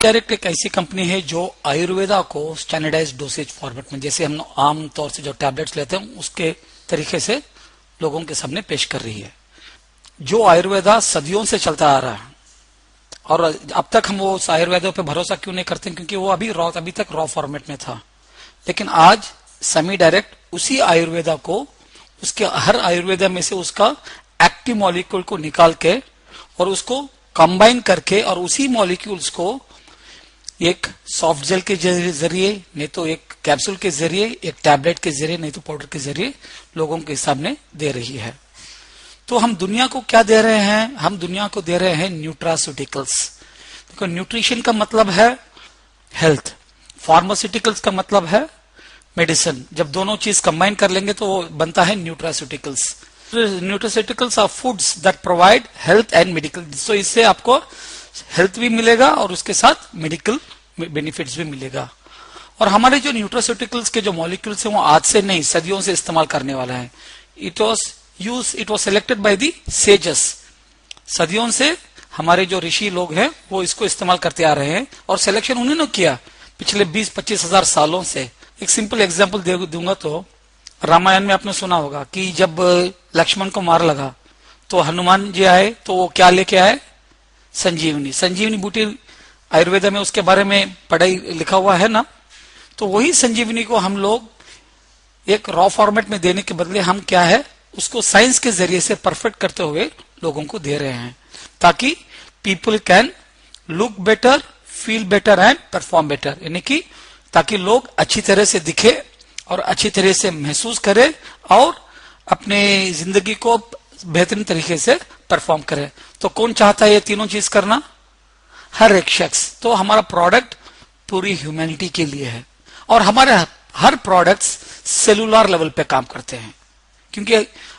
Direct एक ऐसी company है जो आयुर्वेदा को स्टैंडर्डाइज्ड डोसेज फॉर्मेट में, जैसे हम आम तौर से जो टैबलेट्स लेते हैं उसके तरीके से लोगों के सामने पेश कर रही है। जो आयुर्वेदा सदियों से चलता आ रहा है और अब तक हम वो उस आयुर्वेदा पे भरोसा क्यों नहीं करते, क्योंकि वो अभी तक रॉ फॉर्मेट में था। लेकिन आज सेमी डायरेक्ट उसी आयुर्वेदा को, उसके हर आयुर्वेदा में से उसका एक्टिव मॉलिक्यूल को निकाल के और उसको कंबाइन करके और उसी मॉलिक्यूल्स को एक सॉफ्ट जेल के जरिए, नहीं तो एक कैप्सूल के जरिए, एक टैबलेट के जरिए, नहीं तो पाउडर के जरिए लोगों के सामने दे रही है। तो हम दुनिया को क्या दे रहे हैं? हम दुनिया को दे रहे हैं न्यूट्रास्यूटिकल्स। देखो, न्यूट्रिशन का मतलब है हेल्थ, फार्मास्यूटिकल्स का मतलब है मेडिसिन। जब दोनों चीज कंबाइन कर लेंगे तो वो बनता है nutraceuticals. Nutraceuticals are foods that provide health and medical. तो इससे आपको हेल्थ भी मिलेगा और उसके साथ मेडिकल बेनिफिट्स भी मिलेगा। और हमारे जो न्यूट्रास्यूटिकल्स के जो मॉलिक्यूल्स हैं वो आज से नहीं, सदियों से इस्तेमाल करने वाला है। It was selected by the sages. सदियों से हमारे जो ऋषि लोग हैं वो इसको इस्तेमाल करते आ रहे हैं और सिलेक्शन उन्होंने किया पिछले 20-25 हजार सालों से। एक सिंपल एग्जाम्पल दूंगा तो रामायण में आपने सुना होगा कि जब लक्ष्मण को मार लगा तो हनुमान जी आए तो वो क्या लेके आए? संजीवनी बूटी। आयुर्वेदा में उसके बारे में पढ़ाई लिखा हुआ है ना। तो वही संजीवनी को हम लोग एक रॉ फॉर्मेट में देने के बदले हम क्या है, उसको साइंस के जरिए से परफेक्ट करते हुए लोगों को दे रहे हैं, ताकि people can look better, feel better and perform better. यानी कि ताकि लोग अच्छी तरह से दिखे और अच्छी तरह से महसूस करे और अपने जिंदगी को बेहतरीन तरीके से परफॉर्म करे। तो कौन चाहता है ये तीनों चीज करना? हर एक शख्स। तो हमारा प्रोडक्ट पूरी ह्यूमैनिटी के लिए है और हमारे हर प्रोडक्ट्स सेलुलर लेवल पे काम करते हैं, क्योंकि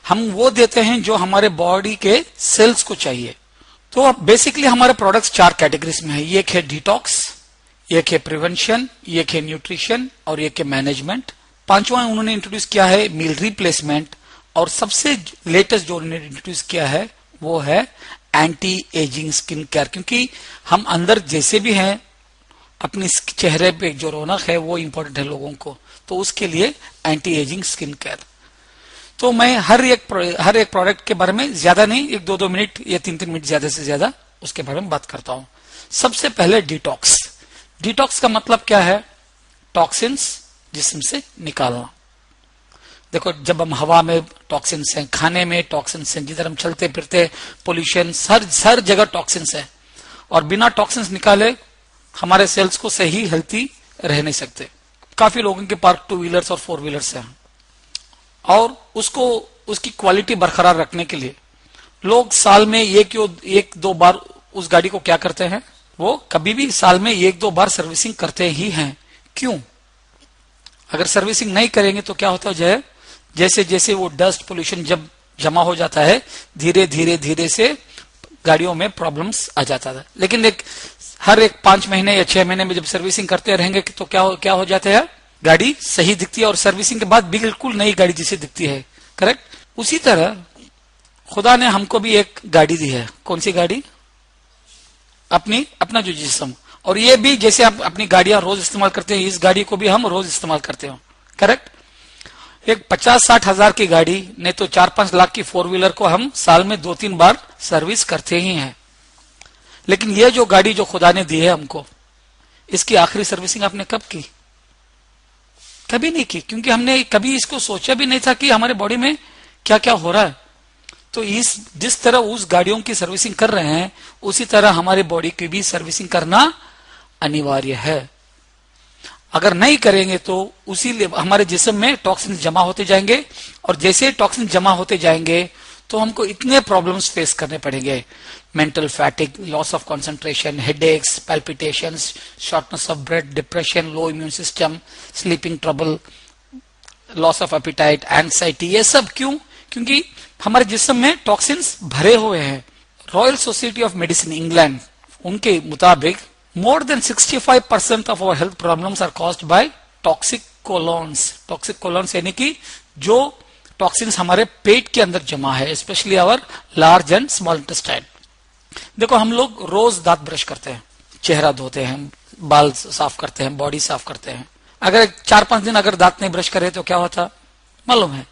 हम वो देते हैं जो हमारे बॉडी के सेल्स को चाहिए। तो अब बेसिकली हमारे प्रोडक्ट्स 4 कैटेगरीज में है। एक है डिटॉक्स, एक है प्रिवेंशन, एक है न्यूट्रिशन और एक है मैनेजमेंट। 5वां उन्होंने इंट्रोड्यूस किया है मील रिप्लेसमेंट। और सबसे लेटेस्ट जो उन्होंने इंट्रोड्यूस किया है वो है एंटी एजिंग स्किन केयर, क्योंकि हम अंदर जैसे भी हैं अपने चेहरे पे जो रौनक है वो इंपॉर्टेंट है लोगों को। तो उसके लिए एंटी एजिंग स्किन केयर। तो मैं हर एक प्रोडक्ट के बारे में ज्यादा नहीं, 1-2 मिनट या 3-3 मिनट ज्यादा से ज्यादा उसके बारे में बात करता हूं। सबसे पहले डिटॉक्स। डिटॉक्स का मतलब क्या है? टॉक्सिन्स जिस्म से निकालना। देखो, जब हम हवा में टॉक्सिन्स हैं, खाने में टॉक्सिन्स हैं, जिधर हम चलते फिरते पोल्यूशन, हर जगह टॉक्सिन्स है। और बिना टॉक्सिन्स निकाले हमारे सेल्स को सही हेल्थी रह नहीं सकते। काफी लोगों के पास 2 व्हीलर्स और 4 व्हीलर्स हैं और उसकी क्वालिटी बरकरार रखने के लिए लोग साल में 1-2 बार उस गाड़ी को क्या करते हैं? वो कभी भी साल में 1-2 बार सर्विसिंग करते ही हैं। क्यों? अगर सर्विसिंग नहीं करेंगे तो क्या होता है, जैसे जैसे वो डस्ट पोल्यूशन जब जमा हो जाता है, धीरे धीरे से गाड़ियों में प्रॉब्लम्स आ जाता है। लेकिन हर 5 महीने या 6 महीने में जब सर्विसिंग करते रहेंगे तो क्या हो जाता है? गाड़ी सही दिखती है और सर्विसिंग के बाद बिल्कुल नई गाड़ी जैसी दिखती है। करेक्ट? उसी तरह खुदा ने हमको भी एक गाड़ी दी है। कौन सी गाड़ी? अपना जो जिस्म। और ये भी जैसे आप अपनी गाड़ियां रोज इस्तेमाल करते हैं, इस गाड़ी को भी हम रोज इस्तेमाल करते हो। करेक्ट? एक 50-60 हजार की गाड़ी, नहीं तो 4-5 लाख की 4 व्हीलर को हम साल में 2-3 बार सर्विस करते ही हैं। लेकिन ये जो गाड़ी जो खुदा ने दी है हमको, इसकी आखिरी सर्विसिंग आपने कब की? कभी नहीं की, क्योंकि हमने कभी इसको सोचा भी नहीं था कि हमारे बॉडी में क्या क्या हो रहा है। तो जिस तरह उस गाड़ियों की सर्विसिंग कर रहे हैं, उसी तरह हमारे बॉडी की भी सर्विसिंग करना अनिवार्य है। अगर नहीं करेंगे तो हमारे जिस्म में टॉक्सिन जमा होते जाएंगे और जैसे टॉक्सिन जमा होते जाएंगे तो हमको इतने प्रॉब्लम्स फेस करने पड़ेंगे। Mental fatigue, loss of concentration, headaches, palpitations, shortness of breath, depression, low immune system, sleeping trouble, loss of appetite, anxiety. ये सब क्यों? क्योंकि हमारे जिस्म में टॉक्सिन्स भरे हुए हैं। Royal society of medicine England, उनके मुताबिक more than 65% of our health problems are caused by toxic colons. Toxic colons यानी कि जो टॉक्सिन्स हमारे पेट के अंदर जमा है, especially our large and small intestine. देखो, हम लोग रोज दांत ब्रश करते हैं, चेहरा धोते हैं, बाल साफ करते हैं, बॉडी साफ करते हैं। अगर 4-5 दिन अगर दांत नहीं ब्रश करे तो क्या होता मालूम है।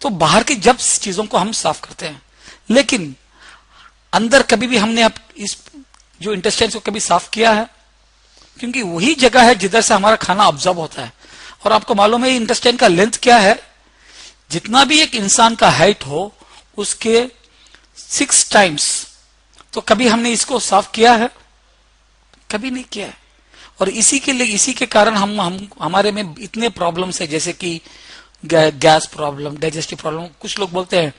तो बाहर की जब चीजों को हम साफ करते हैं, लेकिन अंदर कभी भी हमने इस जो इंटेस्टाइन को कभी साफ किया है? क्योंकि वही जगह है जिधर से हमारा खाना ऑब्जर्व होता है। और आपको मालूम है इंटेस्टाइन का लेंथ क्या है? जितना भी एक इंसान का हाइट हो उसके 6 टाइम्स। तो कभी हमने इसको साफ किया है? कभी नहीं किया है। और इसी के कारण हम हमारे में इतने प्रॉब्लम्स है, जैसे कि गैस प्रॉब्लम, डाइजेस्टिव प्रॉब्लम। कुछ लोग बोलते हैं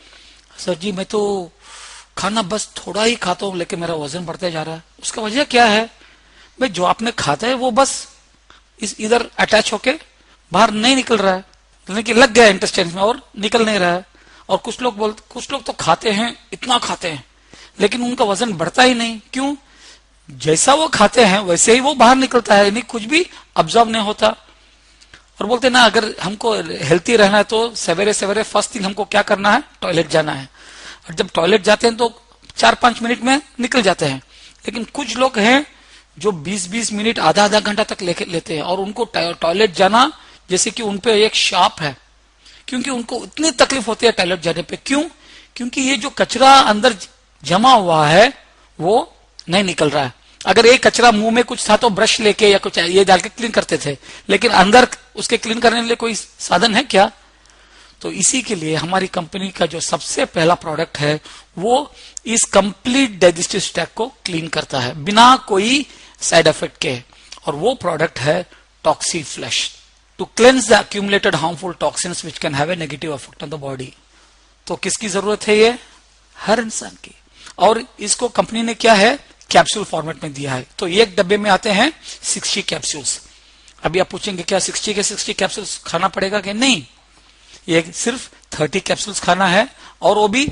सर जी मैं तो खाना बस थोड़ा ही खाता हूं लेकिन मेरा वजन बढ़ते जा रहा है। उसका वजह क्या है? भाई जो आपने खाता है वो बस इधर अटैच होके बाहर नहीं निकल रहा है, यानी कि लग गया इंटेस्टाइन में और निकल नहीं रहा है। और कुछ लोग तो खाते हैं, इतना खाते हैं, लेकिन उनका वजन बढ़ता ही नहीं। क्यों? जैसा वो खाते हैं वैसे ही वो बाहर निकलता है, यानी कुछ भी ऑब्जर्व नहीं होता। और बोलते ना अगर हमको हेल्थी रहना है तो सवेरे सवेरे फर्स्ट थिंग हमको क्या करना है? टॉयलेट जाना है। और जब टॉयलेट जाते हैं तो 4-5 मिनट में निकल जाते हैं। लेकिन कुछ लोग हैं जो 20-20 मिनट, आधा घंटा तक लेते हैं, और उनको टॉयलेट जाना जैसे कि उनपे एक शाप है, क्योंकि उनको इतनी तकलीफ होती है टॉयलेट जाने पे। क्यों? क्योंकि ये जो कचरा अंदर जमा हुआ है वो नहीं निकल रहा है। अगर एक कचरा मुंह में कुछ था तो ब्रश लेके या कुछ ये डाल के क्लीन करते थे, लेकिन अंदर उसके क्लीन करने के लिए कोई साधन है क्या? तो इसी के लिए हमारी कंपनी का जो सबसे पहला प्रोडक्ट है वो इस कंप्लीट डाइजेस्टिव ट्रैक्ट को क्लीन करता है बिना कोई साइड इफेक्ट के। और वो प्रोडक्ट है Toxi Flush, to cleanse the accumulated harmful toxins which can have a negative effect on the body. तो किसकी जरूरत है? ये हर इंसान की। और इसको कंपनी ने क्या है? कैप्सूल फॉर्मेट में दिया है। तो एक डब्बे में आते हैं 60 कैप्सूल्स। अभी आप पूछेंगे क्या 60 के 60 कैप्सूल्स खाना पड़ेगा कि नहीं? ये सिर्फ 30 कैप्सूल्स खाना है, और वो भी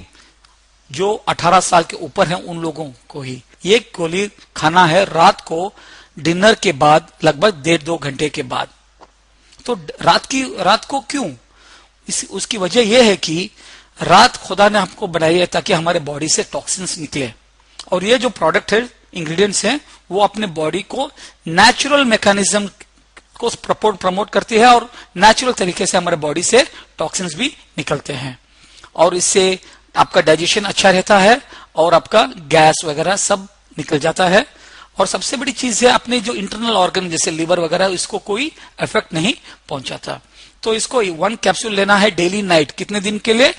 जो 18 साल के ऊपर हैं उन लोगों को ही। ये गोली खाना है रात को डिनर के बाद, लगभग 1.5-2 घंटे के बाद। तो रात को क्यों? उसकी वजह यह है कि रात खुदा ने हमको बनाई है ताकि हमारे बॉडी से टॉक्सिन्स निकले। और ये जो प्रोडक्ट है, इंग्रेडिएंट्स हैं, वो अपने बॉडी को नेचुरल मैकेनिज्म को प्रमोट करती है, और नेचुरल तरीके से हमारे बॉडी से टॉक्सिन्स भी निकलते हैं। और इससे आपका डाइजेशन अच्छा रहता है और आपका गैस वगैरह सब निकल जाता है। और सबसे बड़ी चीज है अपने जो इंटरनल ऑर्गन जैसे लिवर वगैरह, इसको कोई इफेक्ट नहीं पहुंचाता। तो इसको 1 कैप्सूल लेना है डेली नाइट। कितने दिन के लिए?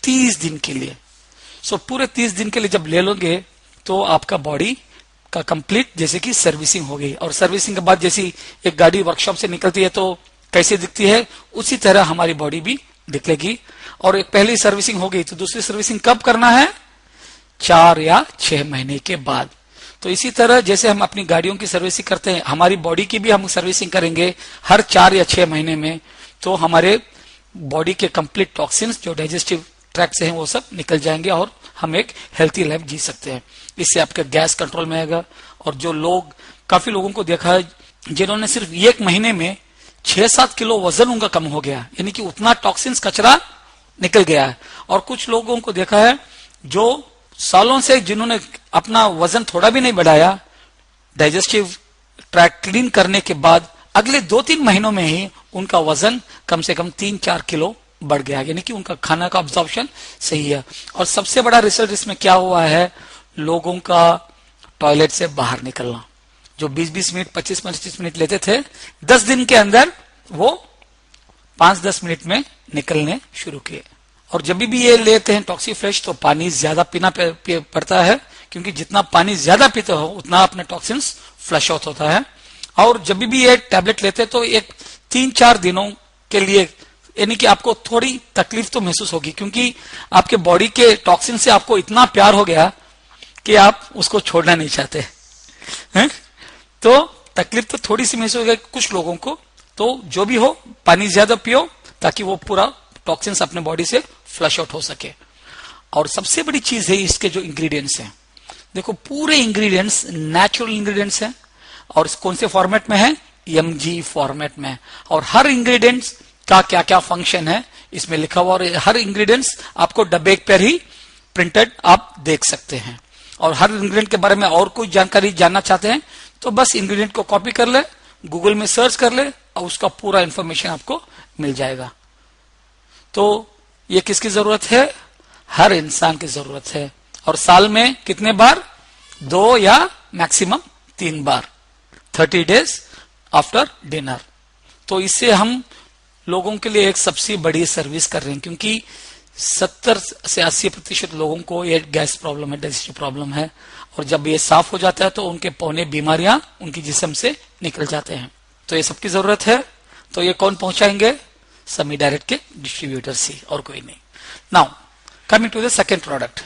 30 दिन के लिए। सो पूरे 30 दिन के लिए जब ले लोगे तो आपका बॉडी का कंप्लीट जैसे कि सर्विसिंग हो गई। और सर्विसिंग के बाद जैसी एक गाड़ी वर्कशॉप से निकलती है तो कैसे दिखती है, उसी तरह हमारी बॉडी भी दिखेगी। और एक पहली सर्विसिंग हो गई तो दूसरी सर्विसिंग कब करना है? 4 या 6 महीने के बाद। तो इसी तरह जैसे हम अपनी गाड़ियों की सर्विसिंग करते हैं, हमारी बॉडी की भी हम सर्विसिंग करेंगे हर 4 या 6 महीने में। तो हमारे बॉडी के कंप्लीट टॉक्सिन्स जो डाइजेस्टिव ट्रैक्ट से हैं वो सब निकल जाएंगे और हम एक हेल्थी लाइफ जी सकते हैं। इससे आपका गैस कंट्रोल में आएगा। और जो लोग, काफी लोगों को देखा है जिन्होंने सिर्फ 1 महीने में 6-7 किलो वजन उनका कम हो गया, यानी कि उतना टॉक्सिन्स कचरा निकल गया है। और कुछ लोगों को देखा है जो सालों से जिन्होंने अपना वजन थोड़ा भी नहीं बढ़ाया, डाइजेस्टिव ट्रैक्ट क्लीन करने के बाद अगले 2-3 महीनों में ही उनका वजन कम से कम 3-4 किलो बढ़ गया, यानी कि उनका खाना का अब्जॉर्प्शन सही है। और सबसे बड़ा रिजल्ट इसमें क्या हुआ है? लोगों का टॉयलेट से बाहर निकलना, जो 20-20 मिनट 25-25 मिनट लेते थे, 10 दिन के अंदर वो 5-10 मिनट में निकलने शुरू किए। और जब भी ये लेते हैं टॉक्सी फ्रेश तो पानी ज्यादा पीना पड़ता है, क्योंकि जितना पानी ज्यादा पीते हो उतना अपने टॉक्सिन्स फ्लश आउट होता है। और जब भी ये टैबलेट लेते हैं तो एक 3-4 दिनों के लिए, यानी कि आपको थोड़ी तकलीफ तो महसूस होगी, क्योंकि आपके बॉडी के टॉक्सिन से आपको इतना प्यार हो गया कि आप उसको छोड़ना नहीं चाहते हैं। तो तकलीफ तो थोड़ी सी महसूस होगी कुछ लोगों को। तो जो भी हो, पानी ज्यादा पियो ताकि वो पूरा टॉक्सिन्स अपने बॉडी से फ्लश आउट हो सके। और सबसे बड़ी चीज है इसके जो इंग्रेडिएंट्स हैं, देखो पूरे इंग्रेडिएंट्स नेचुरल इंग्रेडिएंट्स हैं। और कौन से फॉर्मेट में है? MG फॉर्मेट में। और हर इंग्रेडिएंट्स का क्या क्या फंक्शन है इसमें लिखा हुआ, और हर इंग्रेडिएंट्स आपको डब्बे पर ही प्रिंटेड आप देख सकते हैं। और हर इंग्रेडिएंट के बारे में और कोई जानकारी जानना चाहते हैं तो बस इंग्रेडिएंट को कॉपी कर ले, गूगल में सर्च कर ले और उसका पूरा इंफॉर्मेशन आपको मिल जाएगा। तो ये किसकी जरूरत है? हर इंसान की जरूरत है। और साल में कितने बार? 2 या मैक्सिमम 3 बार, 30 डेज आफ्टर डिनर। तो इससे हम लोगों के लिए एक सबसे बड़ी सर्विस कर रहे हैं, क्योंकि 70 से 80% लोगों को ये गैस प्रॉब्लम है, डाइजेस्टिव प्रॉब्लम है, और जब ये साफ हो जाता है तो उनके पौने बीमारियां उनकी जिस्म से निकल जाते हैं। तो ये सबकी जरूरत है। तो ये कौन पहुंचाएंगे? सेमी डायरेक्ट के डिस्ट्रीब्यूटर्स ही, और कोई नहीं। Now coming to the second product.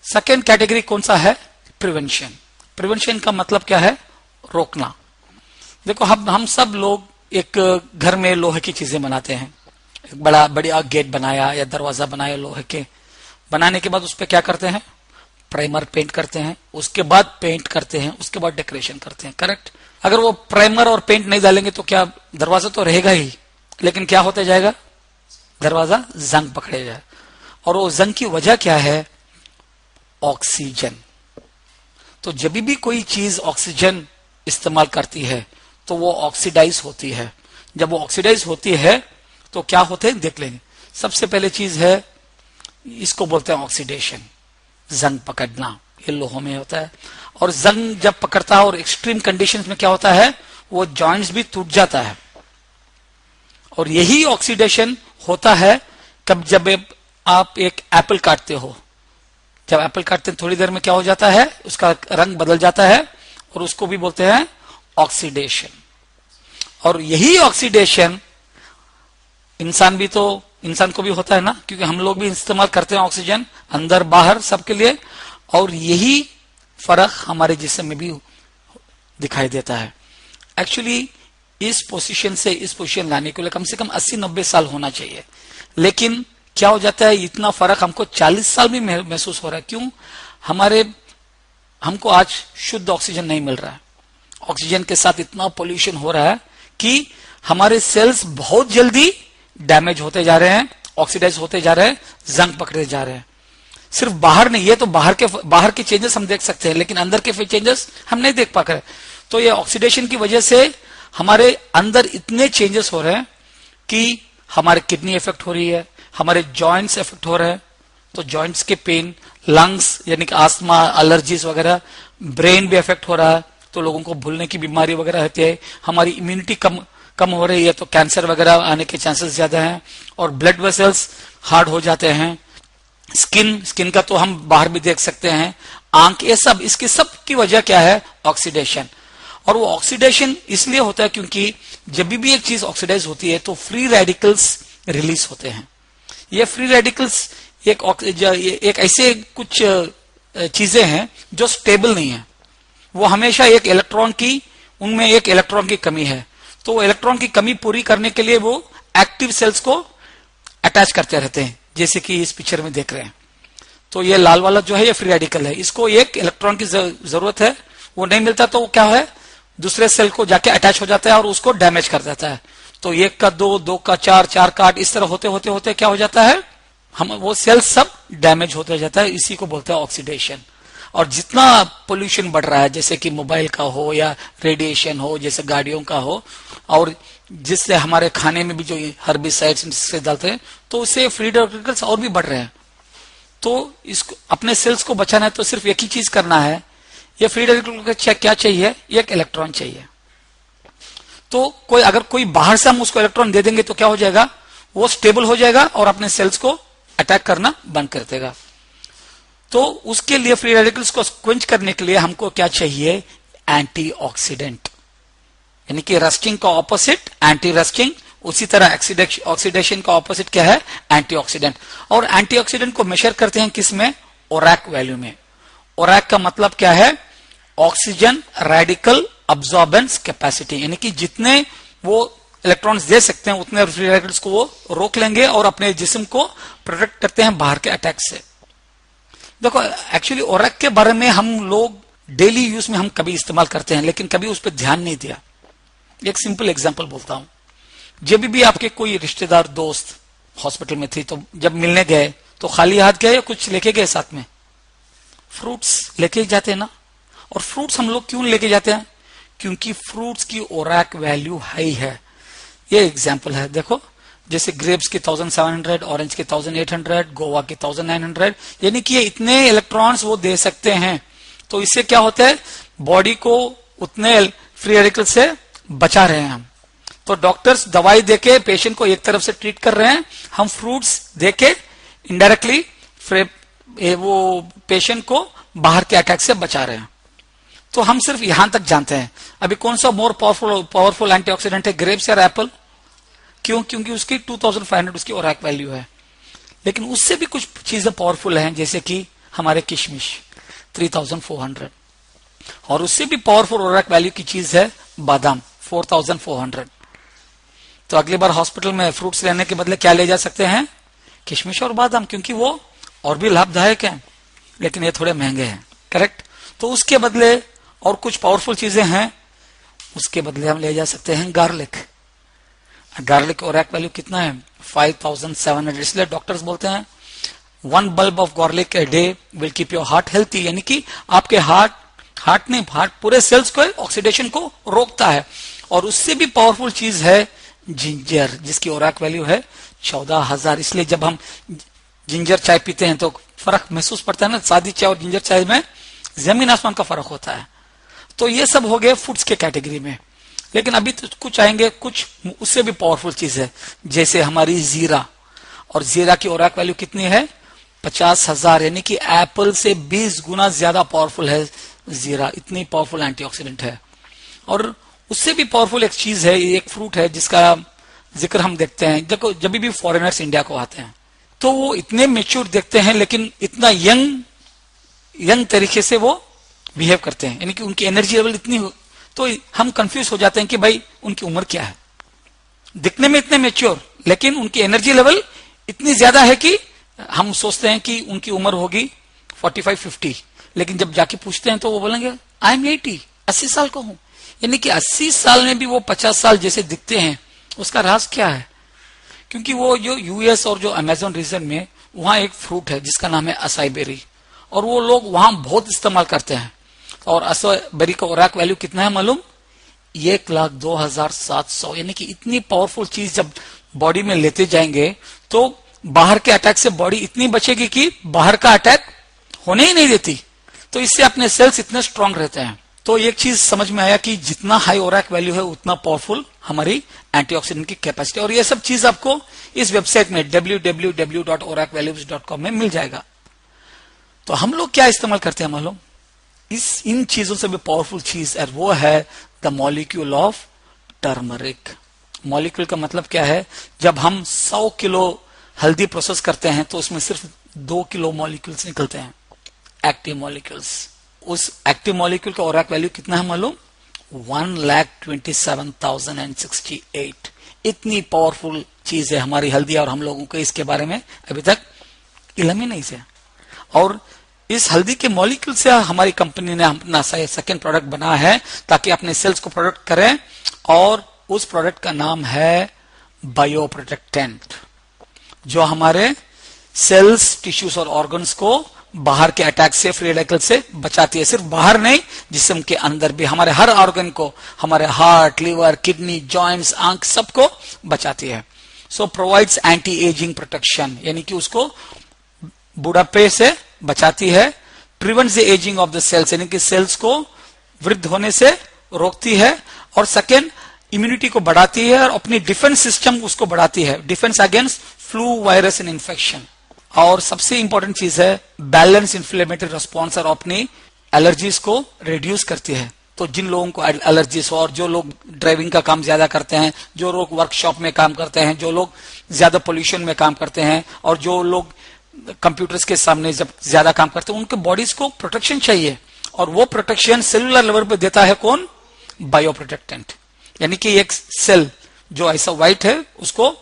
Second category कौन सा है? प्रिवेंशन। प्रिवेंशन का मतलब क्या है? रोकना। देखो, हम सब लोग एक घर में लोहे की चीजें बनाते हैं, एक बढ़िया गेट बनाया या दरवाजा बनाया लोहे के, बनाने के बाद उस पर क्या करते हैं? प्राइमर पेंट करते हैं, उसके बाद पेंट करते हैं, उसके बाद डेकोरेशन करते हैं, करेक्ट? अगर वो प्राइमर और पेंट नहीं डालेंगे तो क्या, दरवाजा तो रहेगा ही, लेकिन क्या होते जाएगा? दरवाजा जंग पकड़े जाए। और वो जंग की वजह क्या है? ऑक्सीजन। तो जब भी कोई चीज ऑक्सीजन इस्तेमाल करती है तो वो ऑक्सीडाइज होती है। जब वो ऑक्सीडाइज होती है तो क्या होते हैं, देख लेंगे। सबसे पहले चीज है, इसको बोलते हैं ऑक्सीडेशन, जंग पकड़ना। ये लोहों में होता है। और जंग जब पकड़ता है और एक्सट्रीम कंडीशंस में क्या होता है? वो जॉइंट्स भी टूट जाता है। और यही ऑक्सीडेशन होता है जब आप एक एप्पल काटते हो। जब एप्पल काटते हैं थोड़ी देर में क्या हो जाता है? उसका रंग बदल जाता है, और उसको भी बोलते हैं ऑक्सीडेशन। और यही ऑक्सीडेशन इंसान को भी होता है ना, क्योंकि हम लोग भी इस्तेमाल करते हैं ऑक्सीजन अंदर बाहर सबके लिए। और यही फर्क हमारे जिस्म में भी दिखाई देता है। एक्चुअली इस पोजीशन से इस पोजीशन लाने के लिए कम से कम 80-90 साल होना चाहिए, लेकिन क्या हो जाता है, इतना फर्क हमको 40 साल में महसूस हो रहा है। क्यों? हमको आज शुद्ध ऑक्सीजन नहीं मिल रहा है। ऑक्सीजन के साथ इतना पोल्यूशन हो रहा है कि हमारे सेल्स बहुत जल्दी डैमेज होते जा रहे हैं, ऑक्सीडाइज होते जा रहे हैं, जंग पकड़े जा रहे हैं। सिर्फ बाहर नहीं, ये तो बाहर के चेंजेस हम देख सकते हैं, लेकिन अंदर के चेंजेस हम नहीं देख पा रहे। तो ये ऑक्सीडेशन की वजह से हमारे अंदर इतने चेंजेस हो रहे हैं कि हमारे किडनी इफेक्ट हो रही है, हमारे जॉइंट्स इफेक्ट हो रहे हैं। तो जॉइंट्स के पेन, लंग्स यानी कि आस्थमा, एलर्जीज वगैरह, ब्रेन भी इफेक्ट हो रहा है, तो लोगों को भूलने की बीमारी वगैरह होती है। हमारी इम्यूनिटी कम हो रही है, तो कैंसर वगैरह आने के चांसेस ज्यादा हैं। और ब्लड वेसल्स हार्ड हो जाते हैं। स्किन का तो हम बाहर भी देख सकते हैं, आंख, ये सब, इसकी सब की वजह क्या है? ऑक्सीडेशन। और वो ऑक्सीडेशन इसलिए होता है क्योंकि जब भी एक चीज ऑक्सीडाइज होती है तो फ्री रेडिकल्स रिलीज होते हैं। ये फ्री रेडिकल्स एक ऐसे कुछ चीजें हैं जो स्टेबल नहीं है। वो हमेशा उनमें एक इलेक्ट्रॉन की कमी है। तो इलेक्ट्रॉन की कमी पूरी करने के लिए वो एक्टिव सेल्स को अटैच करते रहते हैं, जैसे कि इस पिक्चर में देख रहे हैं। तो ये लाल वाला जो है ये फ्री रेडिकल है, इसको एक इलेक्ट्रॉन की जरूरत है, वो नहीं मिलता तो वो क्या है, दूसरे सेल को जाके अटैच हो जाता है और उसको डैमेज कर देता है। तो 1 का 2, 2 का 4, 4 का 8, इस तरह होते होते होते क्या हो जाता है, वो सेल सब डैमेज होते जाता है। इसी को बोलते हैं ऑक्सीडेशन। और जितना पोल्यूशन बढ़ रहा है, जैसे कि मोबाइल का हो या रेडिएशन हो, जैसे गाड़ियों का हो, और जिससे हमारे खाने में भी जो हर्बिसाइड्स डालते हैं, तो उससे फ्री रेडिकल्स और भी बढ़ रहे हैं। तो इसको अपने सेल्स को बचाना है तो सिर्फ एक ही चीज करना है, ये फ्री रेडिकल को क्या चाहिए, एक इलेक्ट्रॉन चाहिए। तो अगर कोई बाहर से हम उसको इलेक्ट्रॉन दे देंगे तो क्या हो जाएगा, वो स्टेबल हो जाएगा और अपने सेल्स को अटैक करना बंद कर देगा। तो उसके लिए फ्री रेडिकल्स को क्वेंच करने के लिए हमको क्या चाहिए, एंटीऑक्सीडेंट, यानी कि रस्टिंग का ऑपोजिट एंटी रस्टिंग, उसी तरह ऑक्सीडेशन का ऑपोजिट क्या है, एंटीऑक्सीडेंट। और एंटीऑक्सीडेंट को मेजर करते हैं किसमें, ओरैक वैल्यू में। ओरैक का मतलब क्या है, ऑक्सीजन रेडिकल अब्सॉर्बेंस कैपेसिटी, यानी कि जितने वो इलेक्ट्रॉन्स दे सकते हैं उतने फ्री रेडिकल्स को वो रोक लेंगे और अपने जिस्म को प्रोटेक्ट करते हैं बाहर के अटैक से। देखो, एक्चुअली ओरैक के बारे में हम लोग डेली यूज में हम कभी इस्तेमाल करते हैं, लेकिन कभी उस पर ध्यान नहीं दिया। एक सिंपल एग्जांपल बोलता हूं, जब भी आपके कोई रिश्तेदार दोस्त हॉस्पिटल में थी तो जब मिलने गए तो खाली हाथ गए या कुछ लेके गए साथ में, फ्रूट्स लेके जाते ना। और फ्रूट्स हम लोग क्यों लेके जाते हैं? क्योंकि फ्रूट्स की ओरैक वैल्यू हाई है। ये एग्जाम्पल है, देखो जैसे ग्रेप्स की 1700, ऑरेंज के 1800, गोवा के 1900, यानी कि ये इतने इलेक्ट्रॉन्स वो दे सकते हैं। तो इससे क्या होता है, बॉडी को उतने फ्री रेडिकल से बचा रहे हैं हम। तो डॉक्टर्स दवाई देके पेशेंट को एक तरफ से ट्रीट कर रहे हैं, हम फ्रूट्स देके इनडायरेक्टली वो पेशेंट को बाहर के अटैक से बचा रहे हैं। तो हम सिर्फ यहां तक जानते हैं। अभी कौन सा मोर पावरफुल एंटीऑक्सीडेंट है, ग्रेप्स या एप्पल? क्यों? क्योंकि उसकी 2500 उसकी ओरैक वैल्यू है। लेकिन उससे भी कुछ चीजें पावरफुल हैं, जैसे कि हमारे किशमिश 3400, और उससे भी पावरफुल ओरैक वैल्यू की चीज है बादाम 4400। तो अगली बार हॉस्पिटल में फ्रूट्स लेने के बदले क्या ले जा सकते हैं? किशमिश और बादाम, क्योंकि वो और भी लाभदायक है, लेकिन ये थोड़े महंगे हैं। करेक्ट? तो उसके बदले और कुछ पावरफुल चीजें हैं, उसके बदले हम ले जा सकते हैं गार्लिक। गार्लिक ओरैक वैल्यू कितना है? 5700। इसलिए डॉक्टर्स बोलते हैं 1 bulb of garlic a day will keep your heart healthy, यानी कि आपके हार्ट पूरे सेल्स को ऑक्सीडेशन को रोकता है। और उससे भी पावरफुल चीज है जिंजर, जिसकी ओरैक वैल्यू है 14000। इसलिए जब हम जिंजर चाय पीते हैं तो फर्क महसूस पड़ता है ना, सादी चाय और जिंजर चाय में जमीन आसमान का फर्क होता है। तो ये सब हो गए फूड्स के कैटेगरी में। लेकिन अभी तो कुछ आएंगे, कुछ उससे भी पावरफुल चीज है, जैसे हमारी जीरा। और जीरा की ओरैक वैल्यू कितनी है? 50000, यानी कि एप्पल से 20 गुना ज्यादा पावरफुल है जीरा। इतनी पावरफुल एंटीऑक्सीडेंट है। और उससे भी पावरफुल एक चीज है, एक फ्रूट है जिसका जिक्र हम देखते हैं। देखो जब भी फॉरेनर्स इंडिया को आते हैं तो वो इतने मेच्योर देखते हैं, लेकिन इतना यंग तरीके से वो बिहेव करते हैं, यानी कि उनकी एनर्जी लेवल इतनी तो हम कंफ्यूज हो जाते हैं कि भाई उनकी उम्र क्या है। दिखने में इतने मेच्योर, लेकिन उनकी एनर्जी लेवल इतनी ज्यादा है कि हम सोचते हैं कि उनकी उम्र होगी 45-50, लेकिन जब जाके पूछते हैं तो वो बोलेंगे आई एम 80 साल का हूं। यानी कि 80 साल में भी वो 50 साल जैसे दिखते हैं। उसका राज क्या है? क्योंकि वो जो यूएस और जो अमेजोन रीजन में वहां एक फ्रूट है जिसका नाम है असाई बेरी, और वो लोग वहां बहुत इस्तेमाल करते हैं। और असाई बेरी का ओरैक वैल्यू कितना है मालूम? 1,02,700। यानी कि इतनी पावरफुल चीज जब बॉडी में लेते जाएंगे तो बाहर के अटैक से बॉडी इतनी बचेगी कि बाहर का अटैक होने ही नहीं देती। तो इससे अपने सेल्स इतने स्ट्रांग रहते हैं। तो एक चीज समझ में आया कि जितना हाई ओरैक वैल्यू है उतना पावरफुल हमारी एंटीऑक्सीडेंट की कैपेसिटी। और ये सब चीज आपको इस वेबसाइट में www.oracvalues.com में मिल जाएगा। तो हम लोग क्या इस्तेमाल करते हैं मालूम? इन चीजों से भी पावरफुल चीज है, वो है the molecule of turmeric. Molecule का मतलब क्या है? जब हम 100 किलो हल्दी प्रोसेस करते हैं तो उसमें सिर्फ 2 किलो मॉलिक्यूल्स निकलते हैं, एक्टिव मॉलिक्यूल्स। उस एक्टिव मॉलिक्यूल का ओरैक वैल्यू कितना है मालूम? 1,27,068। इतनी पावरफुल चीज है हमारी हल्दी, और हम लोगों को इसके बारे में अभी तक इल्म ही नहीं है। और इस हल्दी के मॉलिक्यूल से हमारी कंपनी ने अपना सेकेंड प्रोडक्ट बनाया है ताकि अपने सेल्स को प्रोडक्ट करें, और उस प्रोडक्ट का नाम है बायो प्रोटेक्टेंट, जो हमारे सेल्स, टिश्यूज और ऑर्गन्स को बाहर के अटैक से, फ्री रेडिकल से बचाती है। सिर्फ बाहर नहीं, जिस्म के अंदर भी हमारे हर ऑर्गन को, हमारे हार्ट, लिवर, किडनी, जॉइंट्स, आंख, सबको बचाती है। So provides anti aging protection, यानी कि उसको बुढ़ापे से बचाती है। Prevents the aging of the cells, यानी कि सेल्स को वृद्ध होने से रोकती है। और सेकेंड, इम्यूनिटी को बढ़ाती है और अपनी डिफेंस सिस्टम उसको बढ़ाती है, defence against flu, virus and infection. और सबसे इंपॉर्टेंट चीज है बैलेंस इन्फ्लेमेटरी रिस्पॉन्स, और अपनी एलर्जीज को रिड्यूस करती है। तो जिन लोगों को एलर्जीज हो, और जो लोग ड्राइविंग का काम ज्यादा करते हैं, जो लोग वर्कशॉप में काम करते हैं, जो लोग ज्यादा पोल्यूशन में काम करते हैं, और जो लोग कंप्यूटर्स के सामने जब ज्यादा काम करते हैं, उनके बॉडीज को प्रोटेक्शन चाहिए। और वो प्रोटेक्शन सेलुलर लेवल पे देता है कौन? Bio protectant. यानी कि एक सेल जो ऐसा व्हाइट है उसको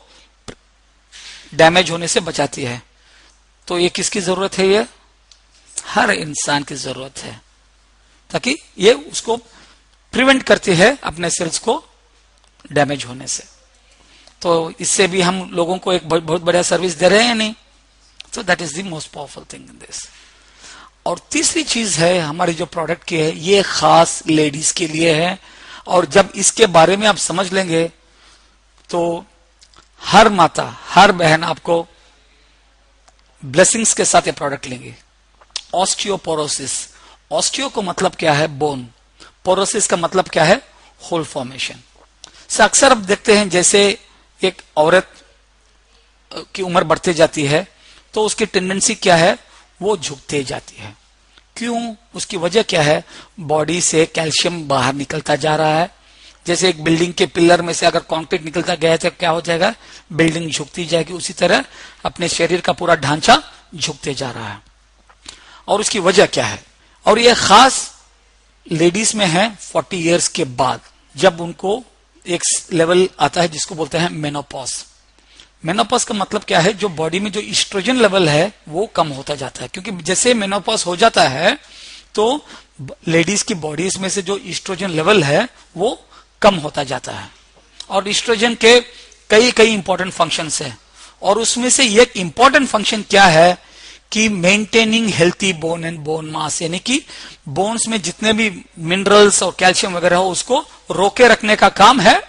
डैमेज होने से बचाती है। तो ये किसकी जरूरत है? ये हर इंसान की जरूरत है, ताकि ये उसको प्रिवेंट करती है अपने सेल्स को डैमेज होने से। तो इससे भी हम लोगों को एक बहुत बढ़िया सर्विस दे रहे हैं या नहीं? So that is the most powerful thing in this. और तीसरी चीज है हमारी जो प्रोडक्ट की है, ये खास लेडीज के लिए है। और जब इसके बारे में आप समझ लेंगे तो हर माता, हर बहन आपको ब्लेसिंग्स के साथ ये प्रोडक्ट लेंगे। ऑस्टियोपोरोसिस, ऑस्टियो को मतलब क्या है? बोन। पोरोसिस का मतलब क्या है? Hole formation. से अक्सर आप देखते हैं जैसे एक औरत की उम्र बढ़ती जाती है तो उसकी टेंडेंसी क्या है? वो झुकते जाती है। क्यों? उसकी वजह क्या है? बॉडी से कैल्शियम बाहर निकलता जा रहा है। जैसे एक बिल्डिंग के पिलर में से अगर कंक्रीट निकलता गया तो क्या हो जाएगा? बिल्डिंग झुकती जाएगी। उसी तरह अपने शरीर का पूरा ढांचा झुकते जा रहा है। और उसकी वजह क्या है? और ये खास लेडीज में है 40 इयर्स के बाद, जब उनको एक लेवल आता है जिसको बोलते हैं मेनोपॉज। मेनोपॉज का मतलब क्या है? जो बॉडी में जो ईस्ट्रोजन लेवल है वो कम होता जाता है। क्योंकि जैसे मेनोपॉज हो जाता है तो लेडीज की बॉडीज में से जो ईस्ट्रोजन लेवल है वो कम होता जाता है। और ईस्ट्रोजन के कई कई इंपॉर्टेंट फंक्शंस है, और उसमें से एक इंपॉर्टेंट फंक्शन क्या है कि maintaining healthy bone and bone mass, यानी कि बोन्स में जितने भी मिनरल्स और कैल्शियम वगैरह हो उसको रोके रखने का काम है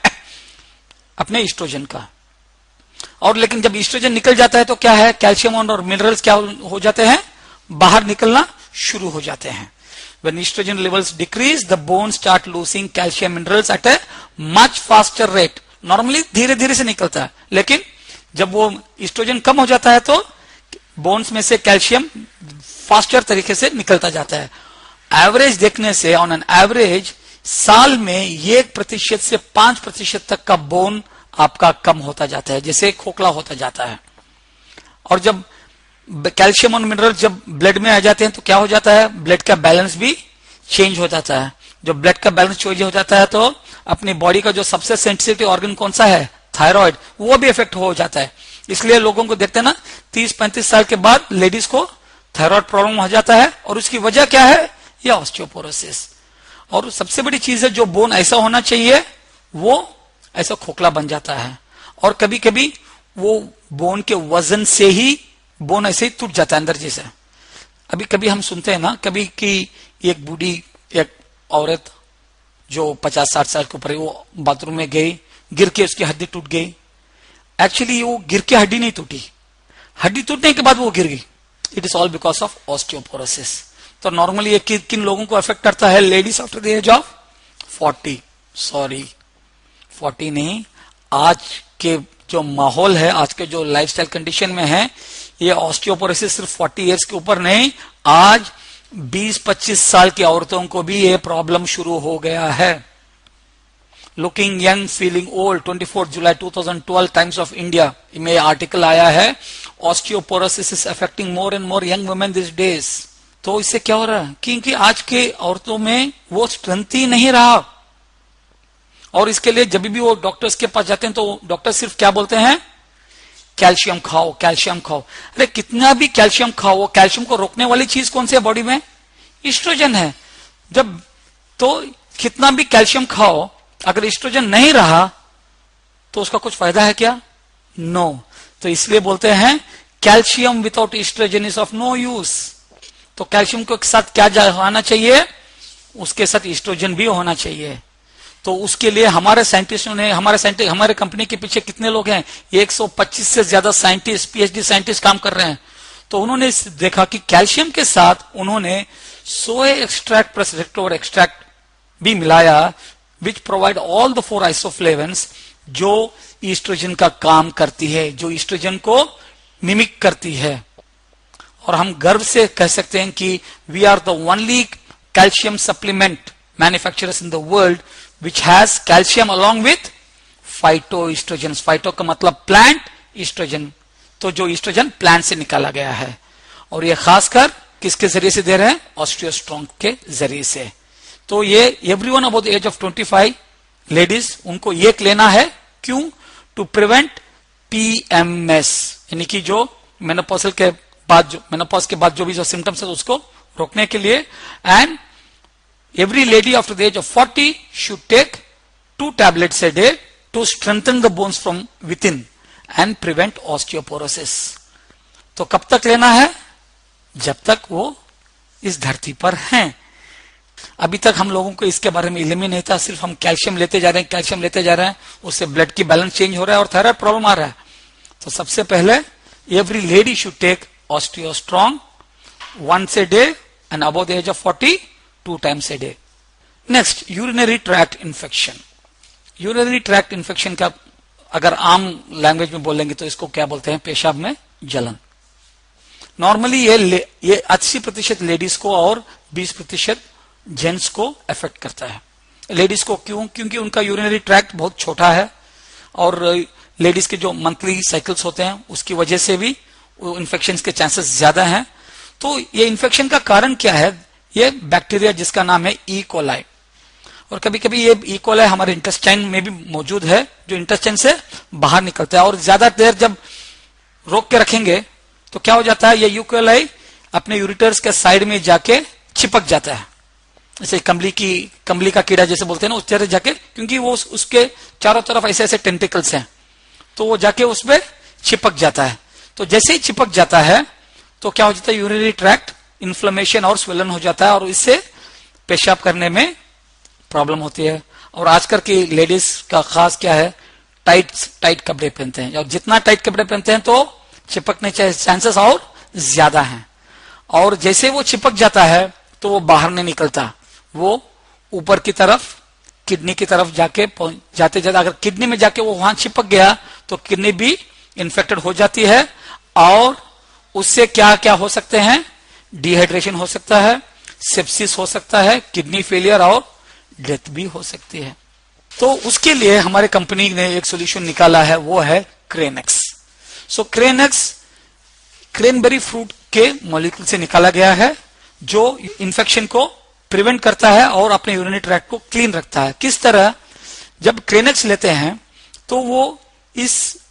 अपने ईस्ट्रोजन का। और लेकिन जब ईस्ट्रोजन निकल जाता है तो क्या है? कैल्शियम और मिनरल्स क्या हो जाते हैं? बाहर निकलना शुरू हो जाते हैं। When estrogen levels decrease, the bones start losing calcium minerals at a much faster rate. Normally धीरे धीरे से निकलता है, लेकिन जब वो ईस्ट्रोजन कम हो जाता है तो बोन्स में से कैल्शियम फास्टर तरीके से निकलता जाता है। एवरेज देखने से ऑन एन एवरेज साल में 1% से 5% तक का बोन आपका कम होता जाता है, जैसे खोखला होता जाता है। और जब कैल्शियम और मिनरल जब ब्लड में आ जाते हैं तो क्या हो जाता है? ब्लड का बैलेंस भी चेंज हो जाता है। जब ब्लड का बैलेंस चेंज हो जाता है तो अपनी बॉडी का जो सबसे सेंसिटिव ऑर्गन कौन सा है? थायराइड, वो भी इफेक्ट हो जाता है। इसलिए लोगों को देखते हैं ना 30-35 साल के बाद लेडीज को थायराइड प्रॉब्लम हो जाता है। और उसकी वजह क्या है? ये ऑस्टियोपोरोसिस। और सबसे बड़ी चीज है, जो बोन ऐसा होना चाहिए वो ऐसा खोखला बन जाता है। और कभी कभी वो बोन के वजन से ही बोन ऐसे ही टूट जाता है अंदर जैसे। अभी कभी हम सुनते हैं ना कभी कि एक बूढ़ी एक औरत जो 50-60 साल के ऊपर है, वो बाथरूम में गई, गिर के उसकी हड्डी टूट गई। एक्चुअली वो गिर के हड्डी नहीं टूटी, हड्डी टूटने के बाद वो गिर गई। It is all because of osteoporosis. तो नॉर्मली ये किन लोगों को अफेक्ट करता है? Ladies after the age of 40, sorry 40 नहीं, आज के जो माहौल है, आज के जो लाइफस्टाइल कंडीशन में है, ये ऑस्टियोपोरोसिस सिर्फ 40 इयर्स के ऊपर नहीं, आज 20-25 साल की औरतों को भी ये प्रॉब्लम शुरू हो गया है। Looking young feeling old, 24 July 2012 times of India में आर्टिकल आया है, osteoporosis is affecting more and more young women this days. तो इससे क्या हो रहा है? क्योंकि आज के औरतों में वो स्ट्रेंथ ही नहीं रहा। और इसके लिए जब भी वो डॉक्टर्स के पास जाते हैं तो डॉक्टर सिर्फ क्या बोलते हैं? कैल्शियम खाओ, कैल्शियम खाओ। अरे कितना भी कैल्शियम खाओ, वो कैल्शियम को रोकने वाली चीज कौन सी है बॉडी में? ईस्ट्रोजन है। जब तो कितना भी कैल्शियम खाओ, अगर ईस्ट्रोजन नहीं रहा तो उसका कुछ फायदा है क्या? नो। तो इसलिए बोलते हैं calcium without estrogen is of no use. तो कैल्शियम के साथ क्या होना चाहिए? उसके साथ ईस्ट्रोजन भी होना चाहिए। तो उसके लिए हमारे साइंटिस्टों ने, हमारे कंपनी के पीछे कितने लोग हैं? 125 से ज्यादा साइंटिस्ट, पीएचडी साइंटिस्ट काम कर रहे हैं। तो उन्होंने देखा कि कैल्शियम के साथ उन्होंने सोए एक्सट्रैक्ट प्लस रेक्टोवर एक्सट्रैक्ट भी मिलाया, विच प्रोवाइड ऑल द 4 आइसोफ्लेवन्स जो ईस्ट्रोजन का काम करती है, जो ईस्ट्रोजन को मिमिक करती है। और हम गर्व से कह सकते हैं कि we are the only calcium supplement manufacturers in the world which has calcium along with phytoestrogens। Phyto का मतलब प्लांट, ईस्ट्रोजन तो जो ईस्ट्रोजन प्लांट से निकाला गया है। और ये खासकर किसके जरिए से दे रहे हैं? ऑस्टियोस्ट्रॉन्ग के जरिए से। तो ये everyone about the age of 25 ladies उनको ये लेना है। क्यों? टू प्रिवेंट PMS, यानी कि जो मेनोपॉज के बाद जो भी जो सिम्टम्स है उसको रोकने के लिए। And every lady after the age of 40 should take 2 tablets a day to strengthen the bones from within and prevent osteoporosis। तो कब तक लेना है? जब तक वो इस धरती पर हैं। अभी तक हम लोगों को इसके बारे में इल्म ही नहीं था, सिर्फ हम कैल्शियम लेते जा रहे हैं, कैल्शियम लेते जा रहे हैं, उससे ब्लड की बैलेंस चेंज हो रहा है और थायराइड प्रॉब्लम आ रहा है। तो सबसे पहले every lady should take Osteostrong once a day and above the age of 40 2 times a day. Next, urinary tract infection. Urinary tract infection का अगर आम लैंग्वेज में बोलेंगे तो इसको क्या बोलते हैं? पेशाब में जलन। नॉर्मली ये 80% लेडीज को और 20% जेंट्स को अफेक्ट करता है। लेडीज को क्यों? क्योंकि उनका यूरिनरी ट्रैक्ट बहुत छोटा है और लेडीज के जो मंथली साइकिल्स होते हैं उसकी वजह से भी इन्फेक्शन के चांसेस ज्यादा हैं। तो ये इन्फेक्शन का कारण क्या है? ये बैक्टीरिया जिसका नाम है ई कोलाई, और कभी कभी ये ई कोलाई हमारे इंटेस्टाइन में भी मौजूद है, जो इंटेस्टाइन से बाहर निकलता है। और ज्यादा देर जब रोक के रखेंगे तो क्या हो जाता है? ये ई कोलाई अपने यूरिटर्स के साइड में जाके चिपक जाता है, जैसे कंबली का कीड़ा जैसे बोलते हैं ना, उस तरह जाके, क्योंकि वो उसके चारों तरफ ऐसे ऐसे टेंटिकल्स हैं, तो वो जाके उसमें चिपक जाता है। तो जैसे ही चिपक जाता है तो क्या हो जाता है? यूरिनरी ट्रैक्ट इन्फ्लेमेशन और स्वेलन हो जाता है और इससे पेशाब करने में प्रॉब्लम होती है। और आजकल की लेडीज का खास क्या है? टाइट कपड़े पहनते हैं, और जितना टाइट कपड़े पहनते हैं तो चिपकने के चांसेस और ज्यादा हैं। और जैसे वो चिपक जाता है तो वो बाहर नहीं निकलता, वो ऊपर की तरफ किडनी की तरफ जाके जाते जाते अगर किडनी में जाके वो वहां चिपक गया तो किडनी भी इन्फेक्टेड हो जाती है और उससे क्या क्या हो सकते हैं? डिहाइड्रेशन हो सकता है, सेप्सिस हो सकता है, किडनी फेलियर और डेथ भी हो सकती है। तो उसके लिए हमारे कंपनी ने एक सोल्यूशन निकाला है, वो है क्रेनेक्स। सो क्रेनेक्स क्रेनबेरी फ्रूट के मॉलिक्यूल से निकाला गया है, जो इन्फेक्शन को प्रिवेंट करता है और अपने यूरिनरी ट्रैक्ट को क्लीन रखता है। किस तरह? जब क्रेनेक्स लेते हैं तो वो इस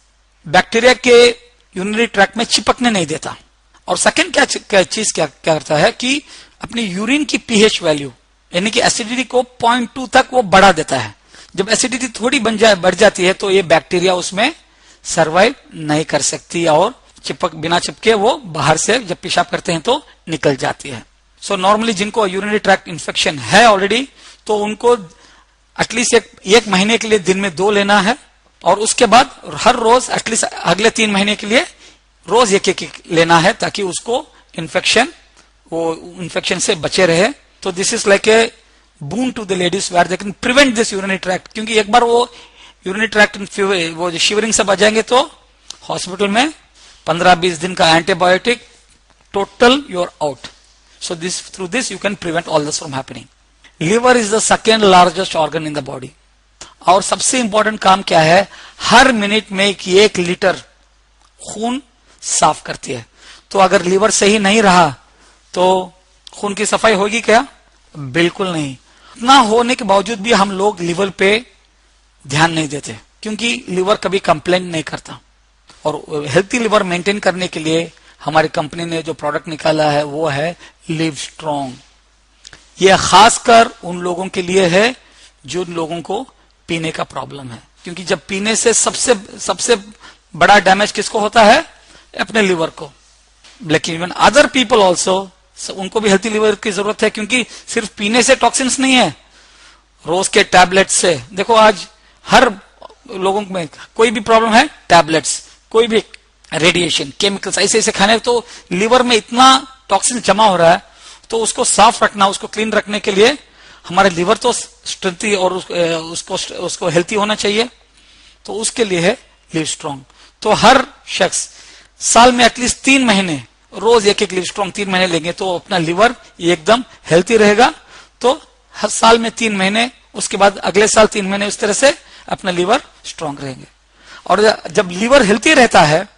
बैक्टीरिया के यूरिनरी ट्रैक्ट में चिपकने नहीं देता। और सेकंड क्या चीज क्या करता है कि अपनी यूरिन की पीएच वैल्यू यानी कि एसिडिटी को 0.2 तक वो बढ़ा देता है। जब एसिडिटी थोड़ी बढ़ जाती है तो ये बैक्टीरिया उसमें सरवाइव नहीं कर सकती और बिना चिपके वो बाहर से जब पेशाब करते हैं तो निकल जाती है। सो नॉर्मली जिनको यूरिनरी ट्रैक्ट इन्फेक्शन है ऑलरेडी, तो उनको एटलीस्ट एक महीने के लिए दिन में 2 लेना है, और उसके बाद हर रोज एटलीस्ट अगले 3 महीने के लिए रोज एक लेना है, ताकि उसको इन्फेक्शन से बचे रहे। तो this is like a boon to the ladies where they can prevent this urinary tract, क्योंकि एक बार वो यूरिनरी ट्रैक्ट वो शिवरिंग सब आ जाएंगे तो हॉस्पिटल में 15-20 दिन का antibiotic, total your out. So through this you can prevent all this from happening. Liver is the second largest organ in the body, और सबसे इंपॉर्टेंट काम क्या है? हर मिनट में 1 लीटर खून साफ करती है। तो अगर लिवर सही नहीं रहा तो खून की सफाई होगी क्या? बिल्कुल नहीं। इतना होने के बावजूद भी हम लोग लिवर पे ध्यान नहीं देते, क्योंकि लिवर कभी कंप्लेन नहीं करता। और हेल्थी लिवर मेंटेन करने के लिए हमारी कंपनी ने जो प्रोडक्ट निकाला है वो है लिव स्ट्रॉन्ग। ये खासकर उन लोगों के लिए है जो लोगों को पीने का प्रॉब्लम है, क्योंकि जब पीने से सबसे बड़ा डैमेज किसको होता है? अपने लिवर को। लेकिन इवन अदर पीपल ऑल्सो, उनको भी हेल्थी लिवर की जरूरत है, क्योंकि सिर्फ पीने से टॉक्सिन्स नहीं है, रोज के टैबलेट से। देखो आज हर लोगों में कोई भी प्रॉब्लम है, टैबलेट्स, कोई भी रेडिएशन, केमिकल्स ऐसे ऐसे खाने, तो लिवर में इतना टॉक्सिन जमा हो रहा है। तो उसको साफ रखना, उसको क्लीन रखने के लिए हमारे लिवर तो स्ट्रेंथी और उसको हेल्थी होना चाहिए। तो उसके लिए है लिव स्ट्रॉन्ग। तो हर शख्स साल में एटलीस्ट 3 महीने रोज एक लिव स्ट्रॉन्ग 3 महीने लेंगे तो अपना लिवर एकदम हेल्थी रहेगा। तो हर साल में 3 महीने, उसके बाद अगले साल 3 महीने, उस तरह से अपना लिवर स्ट्रांग रहेंगे। और जब लिवर हेल्थी रहता है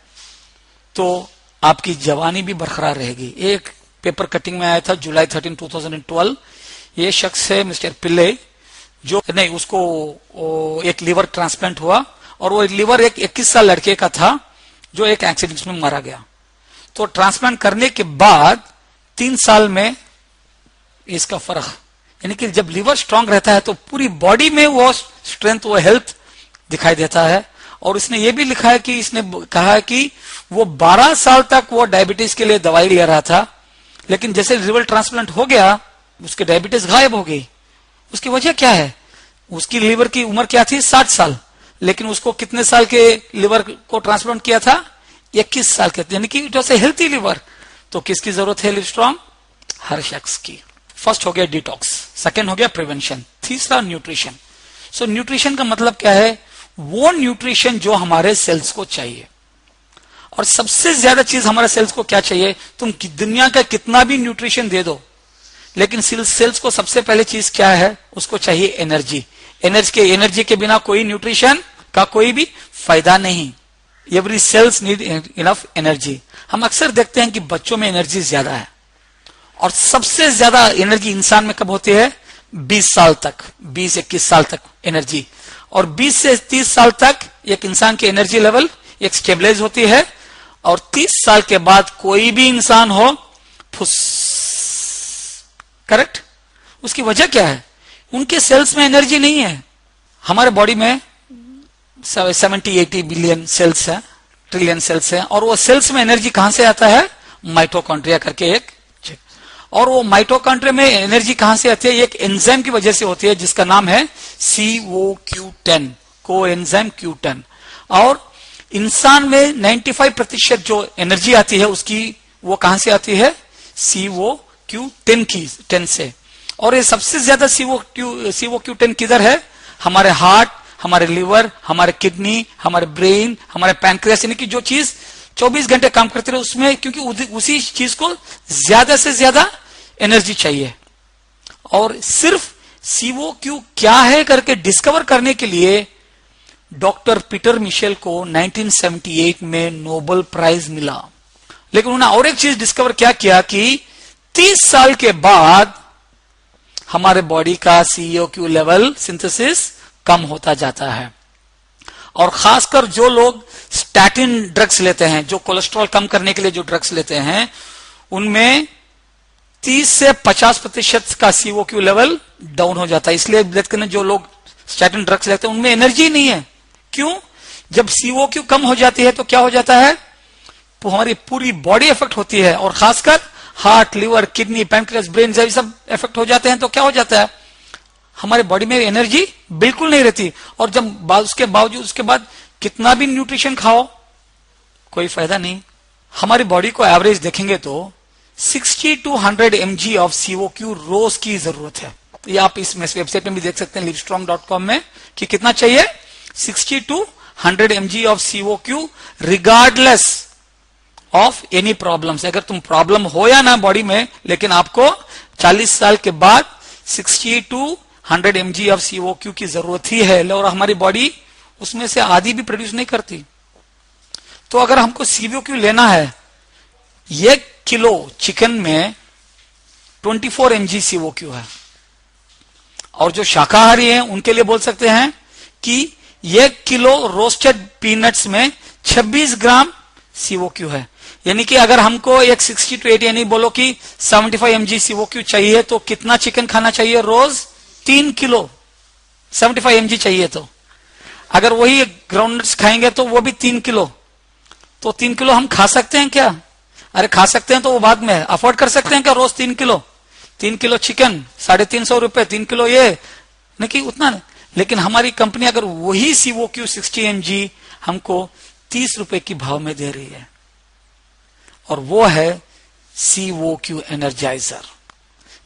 तो आपकी जवानी भी बरकरार रहेगी। एक पेपर कटिंग में आया था जुलाई 13, 2012। ये शख्स है मिस्टर पिल्ले, जो नहीं, उसको एक लिवर ट्रांसप्लांट हुआ और वो लिवर एक 21 साल लड़के का था जो एक एक्सीडेंट में मारा गया। तो ट्रांसप्लांट करने के बाद 3 साल में इसका फर्क, यानी कि जब लिवर स्ट्रांग रहता है तो पूरी बॉडी में वो स्ट्रेंथ, वो हेल्थ दिखाई देता है। और इसने ये भी लिखा है कि इसने कहा कि वो 12 साल तक वो डायबिटीज के लिए दवाई ले रहा था, लेकिन जैसे लिवर ट्रांसप्लांट हो गया, उसके डायबिटीज गायब हो गई। उसकी वजह क्या है? उसकी लिवर की उम्र क्या थी? 60 साल, लेकिन उसको कितने साल के लिवर को ट्रांसप्लांट किया था? 21 साल के, यानी कि it was a healthy liver. तो किसकी जरूरत है लिवस्ट्रॉन्ग? हर शख्स की। फर्स्ट हो गया डिटॉक्स, सेकेंड हो गया प्रिवेंशन, तीसरा न्यूट्रिशन। सो न्यूट्रिशन का मतलब क्या है? वो न्यूट्रिशन जो हमारे सेल्स को चाहिए। और सबसे ज्यादा चीज हमारे सेल्स को क्या चाहिए? तुम दुनिया का कितना भी न्यूट्रिशन दे दो, लेकिन सेल्स को सबसे पहले चीज क्या है? उसको चाहिए एनर्जी। एनर्जी के बिना कोई न्यूट्रिशन का कोई भी फायदा नहीं। Every cells need enough energy. हम अक्सर देखते हैं कि बच्चों में एनर्जी ज्यादा है, और सबसे ज्यादा एनर्जी इंसान में कब होती है? 20 साल तक, 20-21 साल तक एनर्जी। और 20 से 30 साल तक एक इंसान की एनर्जी लेवल एक स्टेबलाइज होती है, और 30 साल के बाद कोई भी इंसान हो, फुस। करेक्ट? उसकी वजह क्या है? उनके सेल्स में एनर्जी नहीं है। हमारे बॉडी में 70-80 बिलियन सेल्स है, ट्रिलियन सेल्स है, और वो सेल्स में एनर्जी कहां से आता है? माइटोकॉन्ड्रिया करके एक, और वो माइटोकॉन्ड्रिया में एनर्जी कहां से आती है? एक एंजाइम की वजह से होती है जिसका नाम है COQ10, को एंजाइम Q10। और इंसान में 95% जो एनर्जी आती है उसकी, वो कहां से आती है? COQ10 से। और ये सबसे ज्यादा COQ10 किधर है? हमारे हार्ट, हमारे लिवर, हमारे किडनी, हमारे ब्रेन, हमारे पैनक्रियास, यानी कि जो चीज 24 घंटे काम करते रहे उसमें, क्योंकि उसी चीज को ज्यादा से ज्यादा एनर्जी चाहिए। और सिर्फ COQ क्या है करके डिस्कवर करने के लिए डॉक्टर पीटर मिशेल को 1978 में नोबेल प्राइज मिला। लेकिन उन्होंने और एक चीज डिस्कवर क्या किया कि 30 साल के बाद हमारे बॉडी का COQ लेवल सिंथेसिस कम होता जाता है। और खासकर जो लोग स्टैटिन ड्रग्स लेते हैं, जो कोलेस्ट्रॉल कम करने के लिए जो ड्रग्स लेते हैं, उनमें 30 से 50% का COQ लेवल डाउन हो जाता है। इसलिए देखते हैं जो लोग स्टैटिन ड्रग्स लेते हैं उनमें एनर्जी नहीं है। क्यों? जब COQ कम हो जाती है तो क्या हो जाता है? तो हमारी पूरी बॉडी इफेक्ट होती है, और खासकर heart, liver, kidney, pancreas, brain सब इफेक्ट हो जाते हैं। तो क्या हो जाता है? हमारे बॉडी में एनर्जी बिल्कुल नहीं रहती। और जब उसके बावजूद उसके बाद कितना भी न्यूट्रिशन खाओ, कोई फायदा नहीं। हमारी बॉडी को एवरेज देखेंगे तो 60 to 100 mg ऑफ COQ रोज की जरूरत है। ये आप इस वेबसाइट में भी देख सकते हैं, livestrong.com में, कि कितना चाहिए? 60 to 100 mg of COQ regardless of any problems. अगर तुम प्रॉब्लम हो या ना बॉडी में, लेकिन आपको 40 साल के बाद 60 to 100 mg ऑफ COQ की जरूरत ही है, और हमारी बॉडी उसमें से आधी भी प्रोड्यूस नहीं करती। तो अगर हमको COQ लेना है, 1 किलो चिकन में 24 mg COQ है। और जो शाकाहारी हैं उनके लिए बोल सकते हैं कि 1 किलो रोस्टेड पीनट्स में 26 ग्राम COQ है। यानी कि अगर हमको एक 60 to 80, यानी बोलो कि 75 mg COQ चाहिए, तो कितना चिकन खाना चाहिए रोज? 3 किलो। 75 mg चाहिए तो अगर वही ग्राउंडनट्स खाएंगे तो वो भी 3 किलो। तो 3 किलो हम खा सकते हैं क्या? अरे खा सकते हैं, तो वो बाद में अफोर्ड कर सकते हैं क्या रोज 3 किलो? 3 किलो चिकन 350 रुपए, 3 किलो ये नहीं, कि उतना नहीं। लेकिन हमारी कंपनी अगर वही COQ 60 mg हमको 30 रुपए की भाव में दे रही है, और वो है COQ एनर्जाइजर,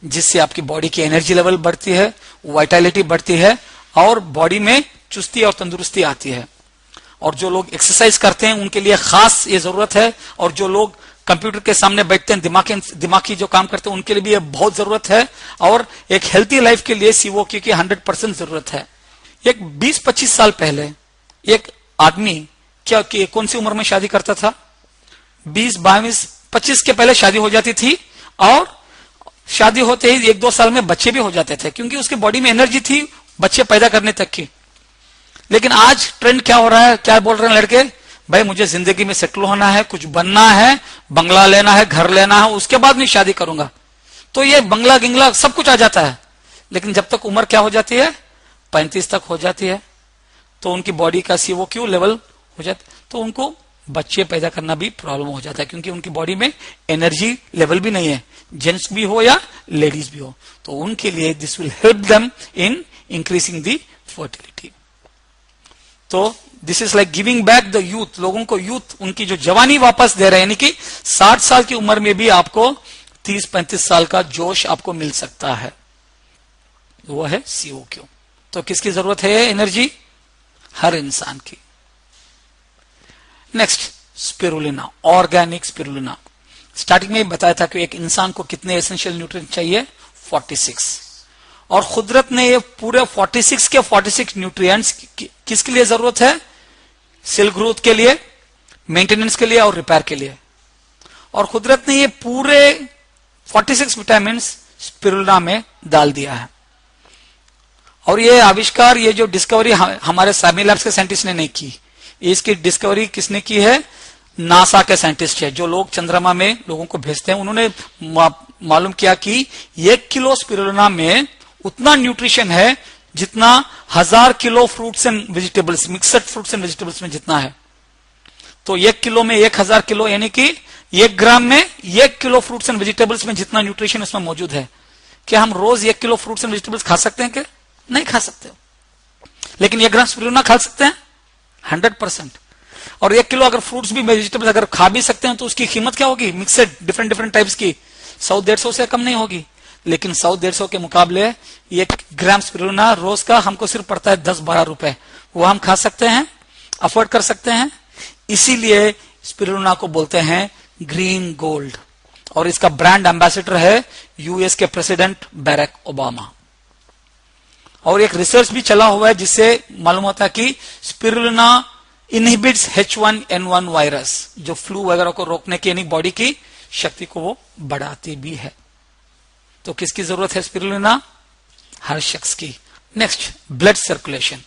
जिससे आपकी बॉडी की एनर्जी लेवल बढ़ती है, वाइटलिटी बढ़ती है, और बॉडी में चुस्ती और तंदुरुस्ती आती है। और जो लोग एक्सरसाइज करते हैं उनके लिए खास ये जरूरत है, और जो लोग कंप्यूटर के सामने बैठते हैं, दिमागी जो काम करते हैं, उनके लिए भी ये बहुत जरूरत है। और एक हेल्थी लाइफ के लिए COQ की 100% जरूरत है। एक 20-25 साल पहले एक आदमी कौन सी उम्र में शादी करता था? 20, 22, 25 के पहले शादी हो जाती थी, और शादी होते ही 1-2 साल में बच्चे भी हो जाते थे, क्योंकि उसके बॉडी में एनर्जी थी बच्चे पैदा करने तक की। लेकिन आज ट्रेंड क्या हो रहा है? क्या बोल रहे हैं लड़के? भाई मुझे जिंदगी में सेटल होना है, कुछ बनना है, बंगला लेना है, घर लेना है, उसके बाद नहीं शादी करूंगा। तो ये बंगला गिंगला सब कुछ आ जाता है। लेकिन जब तक उम्र क्या हो जाती है? 35 तक हो जाती है, तो उनकी बॉडी का COQ लेवल हो जाता है, तो उनको बच्चे पैदा करना भी प्रॉब्लम हो जाता है, क्योंकि उनकी बॉडी में एनर्जी लेवल भी नहीं है, जेंट्स भी हो या लेडीज भी हो। तो उनके लिए this will help them in increasing the fertility. तो this is like giving back the youth, लोगों को यूथ, उनकी जो जवानी वापस दे रहे हैं, यानी कि 60 साल की उम्र में भी आपको 30-35 साल का जोश आपको मिल सकता है। वो है CO2। तो किसकी जरूरत है एनर्जी? हर इंसान की। Next, spirulina, organic spirulina. Starting में ही बताया था कि एक इंसान को कितने एसेंशियल न्यूट्रिएंट चाहिए? 46। और कुदरत ने ये पूरे 46 के 46 न्यूट्रिएंट्स किसके लिए जरूरत है? सेल ग्रोथ के लिए, मेंटेनेंस के लिए और रिपेयर के लिए। और कुदरत ने ये पूरे 46 विटामिन स्पिरुलिना में डाल दिया है। और ये आविष्कार, ये जो डिस्कवरी हमारे सामी लैब्स के साइंटिस्ट ने नहीं की, इसकी डिस्कवरी किसने की है? नासा के साइंटिस्ट है, जो लोग चंद्रमा में लोगों को भेजते हैं। उन्होंने मालूम किया कि 1 किलो स्पिरुलिना में उतना न्यूट्रिशन है जितना 1000 kilo fruits and vegetables, mixed fruits and vegetables में जितना है। तो 1 किलो में 1000 किलो, यानी कि 1 ग्राम में 1 किलो फ्रूट्स एंड वेजिटेबल्स में जितना न्यूट्रिशन उसमें मौजूद है। क्या हम रोज 1 किलो फ्रूट्स एंड वेजिटेबल्स खा सकते हैं? क्या नहीं खा सकते, लेकिन 1 ग्राम स्पिरुलिना खा सकते हैं 100%। और 1 किलो अगर फ्रूट्स भी वेजिटेबल्स अगर खा भी सकते हैं तो उसकी कीमत क्या होगी? मिक्सड डिफरेंट टाइप्स की 100-150 से कम नहीं होगी। लेकिन 100-150 के मुकाबले 1 ग्राम स्पिरुलिना रोज का हमको सिर्फ पड़ता है 10-12 रुपए। वो हम खा सकते हैं, अफोर्ड कर सकते हैं। इसीलिए स्पिरुलिना को बोलते हैं ग्रीन गोल्ड। और इसका ब्रांड एम्बेसडर है यूएस के प्रेसिडेंट बैरक ओबामा। और एक रिसर्च भी चला हुआ है जिससे मालूम होता है कि स्पिरुलिना इनहिबिट्स H1N1 वायरस, जो फ्लू वगैरह को रोकने की यानी बॉडी की शक्ति को वो बढ़ाती भी है। तो किसकी जरूरत है स्पिरुलिना? हर शख्स की। Next, blood circulation.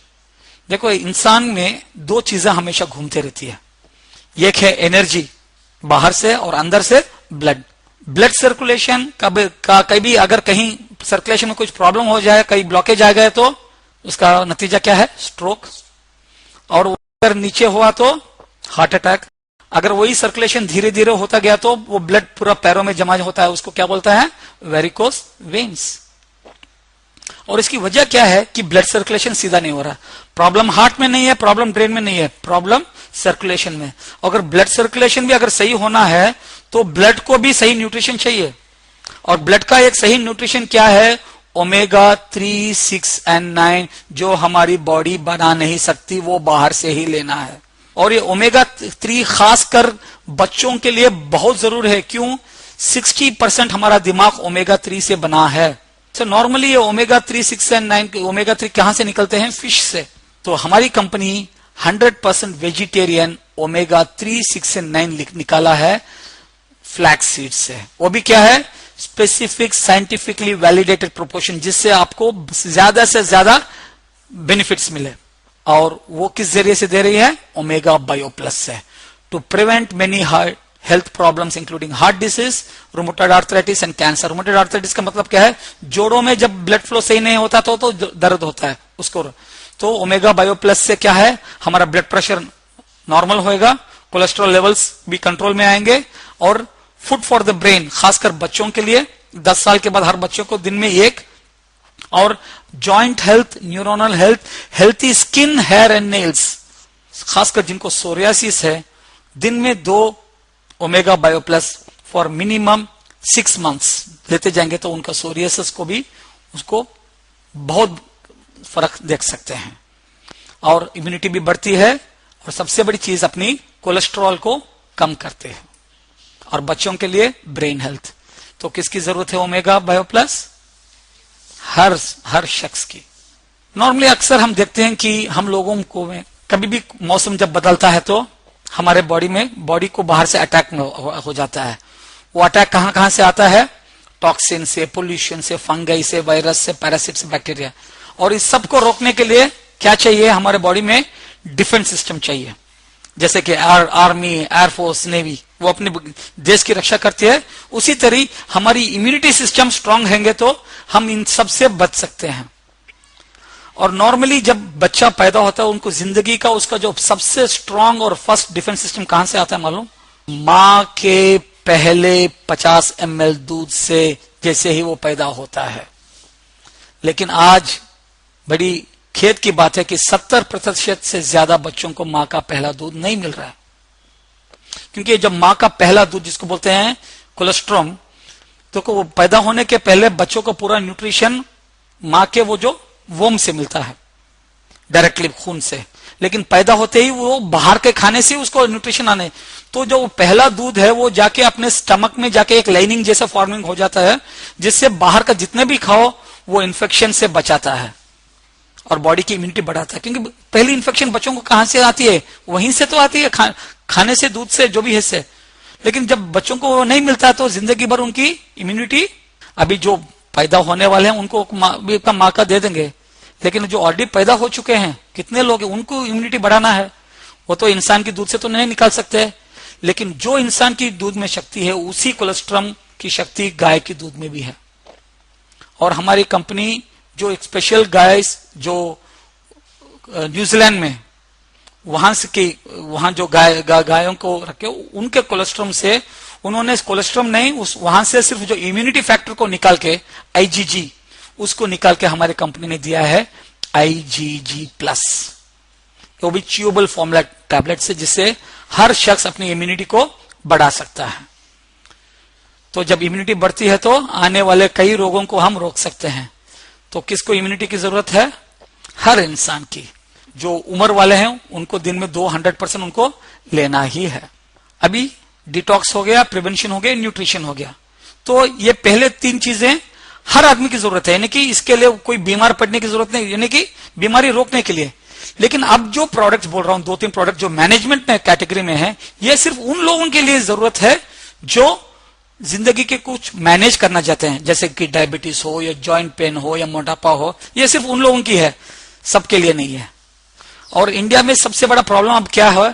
देखो, इंसान में 2 चीजें हमेशा घूमते रहती है, एक है एनर्जी बाहर से और अंदर से ब्लड। ब्लड सर्कुलेशन का कभी अगर कहीं सर्कुलेशन में कुछ प्रॉब्लम हो जाए, कहीं ब्लॉकेज आ गए, तो उसका नतीजा क्या है? स्ट्रोक। और अगर नीचे हुआ तो हार्ट अटैक। अगर वही सर्कुलेशन धीरे धीरे होता गया तो वो ब्लड पूरा पैरों में जमा होता है, उसको क्या बोलता है? Varicose veins. और इसकी वजह क्या है कि ब्लड सर्कुलेशन सीधा नहीं हो रहा। प्रॉब्लम हार्ट में नहीं है, प्रॉब्लम ब्रेन में नहीं है, प्रॉब्लम सर्कुलेशन में। अगर ब्लड सर्कुलेशन भी अगर सही होना है तो ब्लड को भी सही न्यूट्रिशन चाहिए। और ब्लड का एक सही न्यूट्रिशन क्या है? ओमेगा 3, 6 एंड 9, जो हमारी बॉडी बना नहीं सकती, वो बाहर से ही लेना है। और ये ओमेगा 3 खासकर बच्चों के लिए बहुत जरूरी है। क्यों? 60% हमारा दिमाग ओमेगा 3 से बना है। तो नॉर्मली ये ओमेगा 3, 6 एंड 9, ओमेगा 3 कहां से निकलते हैं? फिश से। तो हमारी कंपनी 100% वेजिटेरियन ओमेगा 3, 6 एंड 9 निकाला है फ्लैक्स सीड से। वो भी क्या है? स्पेसिफिक साइंटिफिकली वैलिडेटेड प्रोपोर्शन, जिससे आपको ज्यादा से ज्यादा बेनिफिट्स मिले। और वो किस जरिए से दे रही है? ओमेगा बायो प्लस से, to prevent many health problems including heart disease, rheumatoid arthritis and cancer. Rheumatoid arthritis का मतलब क्या है? जोड़ों में जब ब्लड फ्लो सही नहीं होता तो दर्द होता है उसको। तो ओमेगा बायो प्लस से क्या है? हमारा ब्लड प्रेशर नॉर्मल होएगा, कोलेस्ट्रॉल लेवल्स भी कंट्रोल में आएंगे। और फूड फॉर द ब्रेन, खासकर बच्चों के लिए 10 साल के बाद हर बच्चों को दिन में 1। और joint health, neuronal health, healthy skin, hair and nails, खासकर जिनको सोरियासिस है, दिन में 2 Omega Bio Plus for minimum 6 months लेते जाएंगे तो उनका सोरियासिस को भी उसको बहुत फर्क देख सकते हैं। और इम्यूनिटी भी बढ़ती है। और सबसे बड़ी चीज, अपनी कोलेस्ट्रॉल को कम करते हैं। और बच्चों के लिए ब्रेन हेल्थ। तो किसकी जरूरत है ओमेगा बायो प्लस? हर शख्स की। नॉर्मली अक्सर हम देखते हैं कि हम लोगों को कभी भी मौसम जब बदलता है तो हमारे बॉडी को बाहर से अटैक हो जाता है। वो अटैक कहां से आता है? टॉक्सिन से, पोल्यूशन से, फंगाई से, वायरस से, पैरासिट से, बैक्टीरिया। और इस सब को रोकने के लिए क्या चाहिए? हमारे बॉडी में डिफेंस सिस्टम चाहिए। जैसे कि आर्मी, एयरफोर्स, नेवी, वो अपने देश की रक्षा करती है। उसी तरह हमारी इम्यूनिटी सिस्टम स्ट्रांग रहेंगे तो हम इन सब से बच सकते हैं। और नॉर्मली जब बच्चा पैदा होता है उनको जिंदगी का उसका जो सबसे स्ट्रांग और फर्स्ट डिफेंस सिस्टम कहां से आता है मालूम? मां के पहले 50 ml दूध से जैसे ही वो पैदा होता है। लेकिन आज बड़ी खेद की बात है कि 70% से ज्यादा बच्चों को मां का पहला दूध नहीं मिल रहा है, क्योंकि जब मां का पहला दूध जिसको बोलते हैं कोलेस्ट्रॉम, तो वो पैदा होने के पहले बच्चों को पूरा न्यूट्रिशन मां के वो जो वोम से मिलता है डायरेक्टली खून से, लेकिन पैदा होते ही वो बाहर के खाने से उसको न्यूट्रिशन आने, तो जो पहला दूध है वो जाके अपने स्टमक में जाके एक लाइनिंग जैसा फॉर्मिंग हो जाता है, जिससे बाहर का जितने भी खाओ वो इन्फेक्शन से बचाता है और बॉडी की इम्यूनिटी बढ़ाता है। क्योंकि पहली इन्फेक्शन बच्चों को कहां से आती है? वहीं से तो आती है, खाने से, दूध से, जो भी हिस्से। लेकिन जब बच्चों को नहीं मिलता तो जिंदगी भर उनकी इम्यूनिटी, अभी जो पैदा होने वाले हैं उनको माँ का दे देंगे, लेकिन जो ऑलरेडी पैदा हो चुके हैं कितने लोग हैं, उनको इम्यूनिटी बढ़ाना है, वो तो इंसान की दूध से तो नहीं निकाल सकते। लेकिन जो इंसान की दूध में शक्ति है उसी कोलेस्ट्रॉम की शक्ति गाय की दूध में भी है। और हमारी कंपनी जो एक स्पेशल गाय जो न्यूजीलैंड में वहां जो गायों को रखे उनके कोलेस्ट्रॉम से उन्होंने कोलेस्ट्रॉम नहीं वहां से सिर्फ जो इम्यूनिटी फैक्टर को निकाल के IgG उसको निकाल के हमारी कंपनी ने दिया है IgG+, वो भी च्यूएबल फॉर्मूला टैबलेट से, जिससे हर शख्स अपनी इम्यूनिटी को बढ़ा सकता है। तो जब इम्यूनिटी बढ़ती है तो आने वाले कई रोगों को हम रोक सकते हैं। तो किसको इम्यूनिटी की जरूरत है? हर इंसान की। जो उम्र वाले हैं उनको दिन में 200% उनको लेना ही है। अभी डिटॉक्स हो गया, प्रिवेंशन हो गया, न्यूट्रिशन हो गया। तो ये पहले 3 चीजें हर आदमी की जरूरत है, यानी कि इसके लिए कोई बीमार पड़ने की जरूरत नहीं, यानी कि बीमारी रोकने के लिए। लेकिन अब जो प्रोडक्ट्स बोल रहा हूं, 2-3 प्रोडक्ट जो मैनेजमेंट में कैटेगरी में है, ये सिर्फ उन लोगों के लिए जरूरत है जो जिंदगी के कुछ मैनेज करना चाहते हैं, जैसे कि डायबिटीज हो या जॉइंट पेन हो या मोटापा हो, ये सिर्फ उन लोगों की है, सबके लिए नहीं है। और इंडिया में सबसे बड़ा प्रॉब्लम अब क्या है?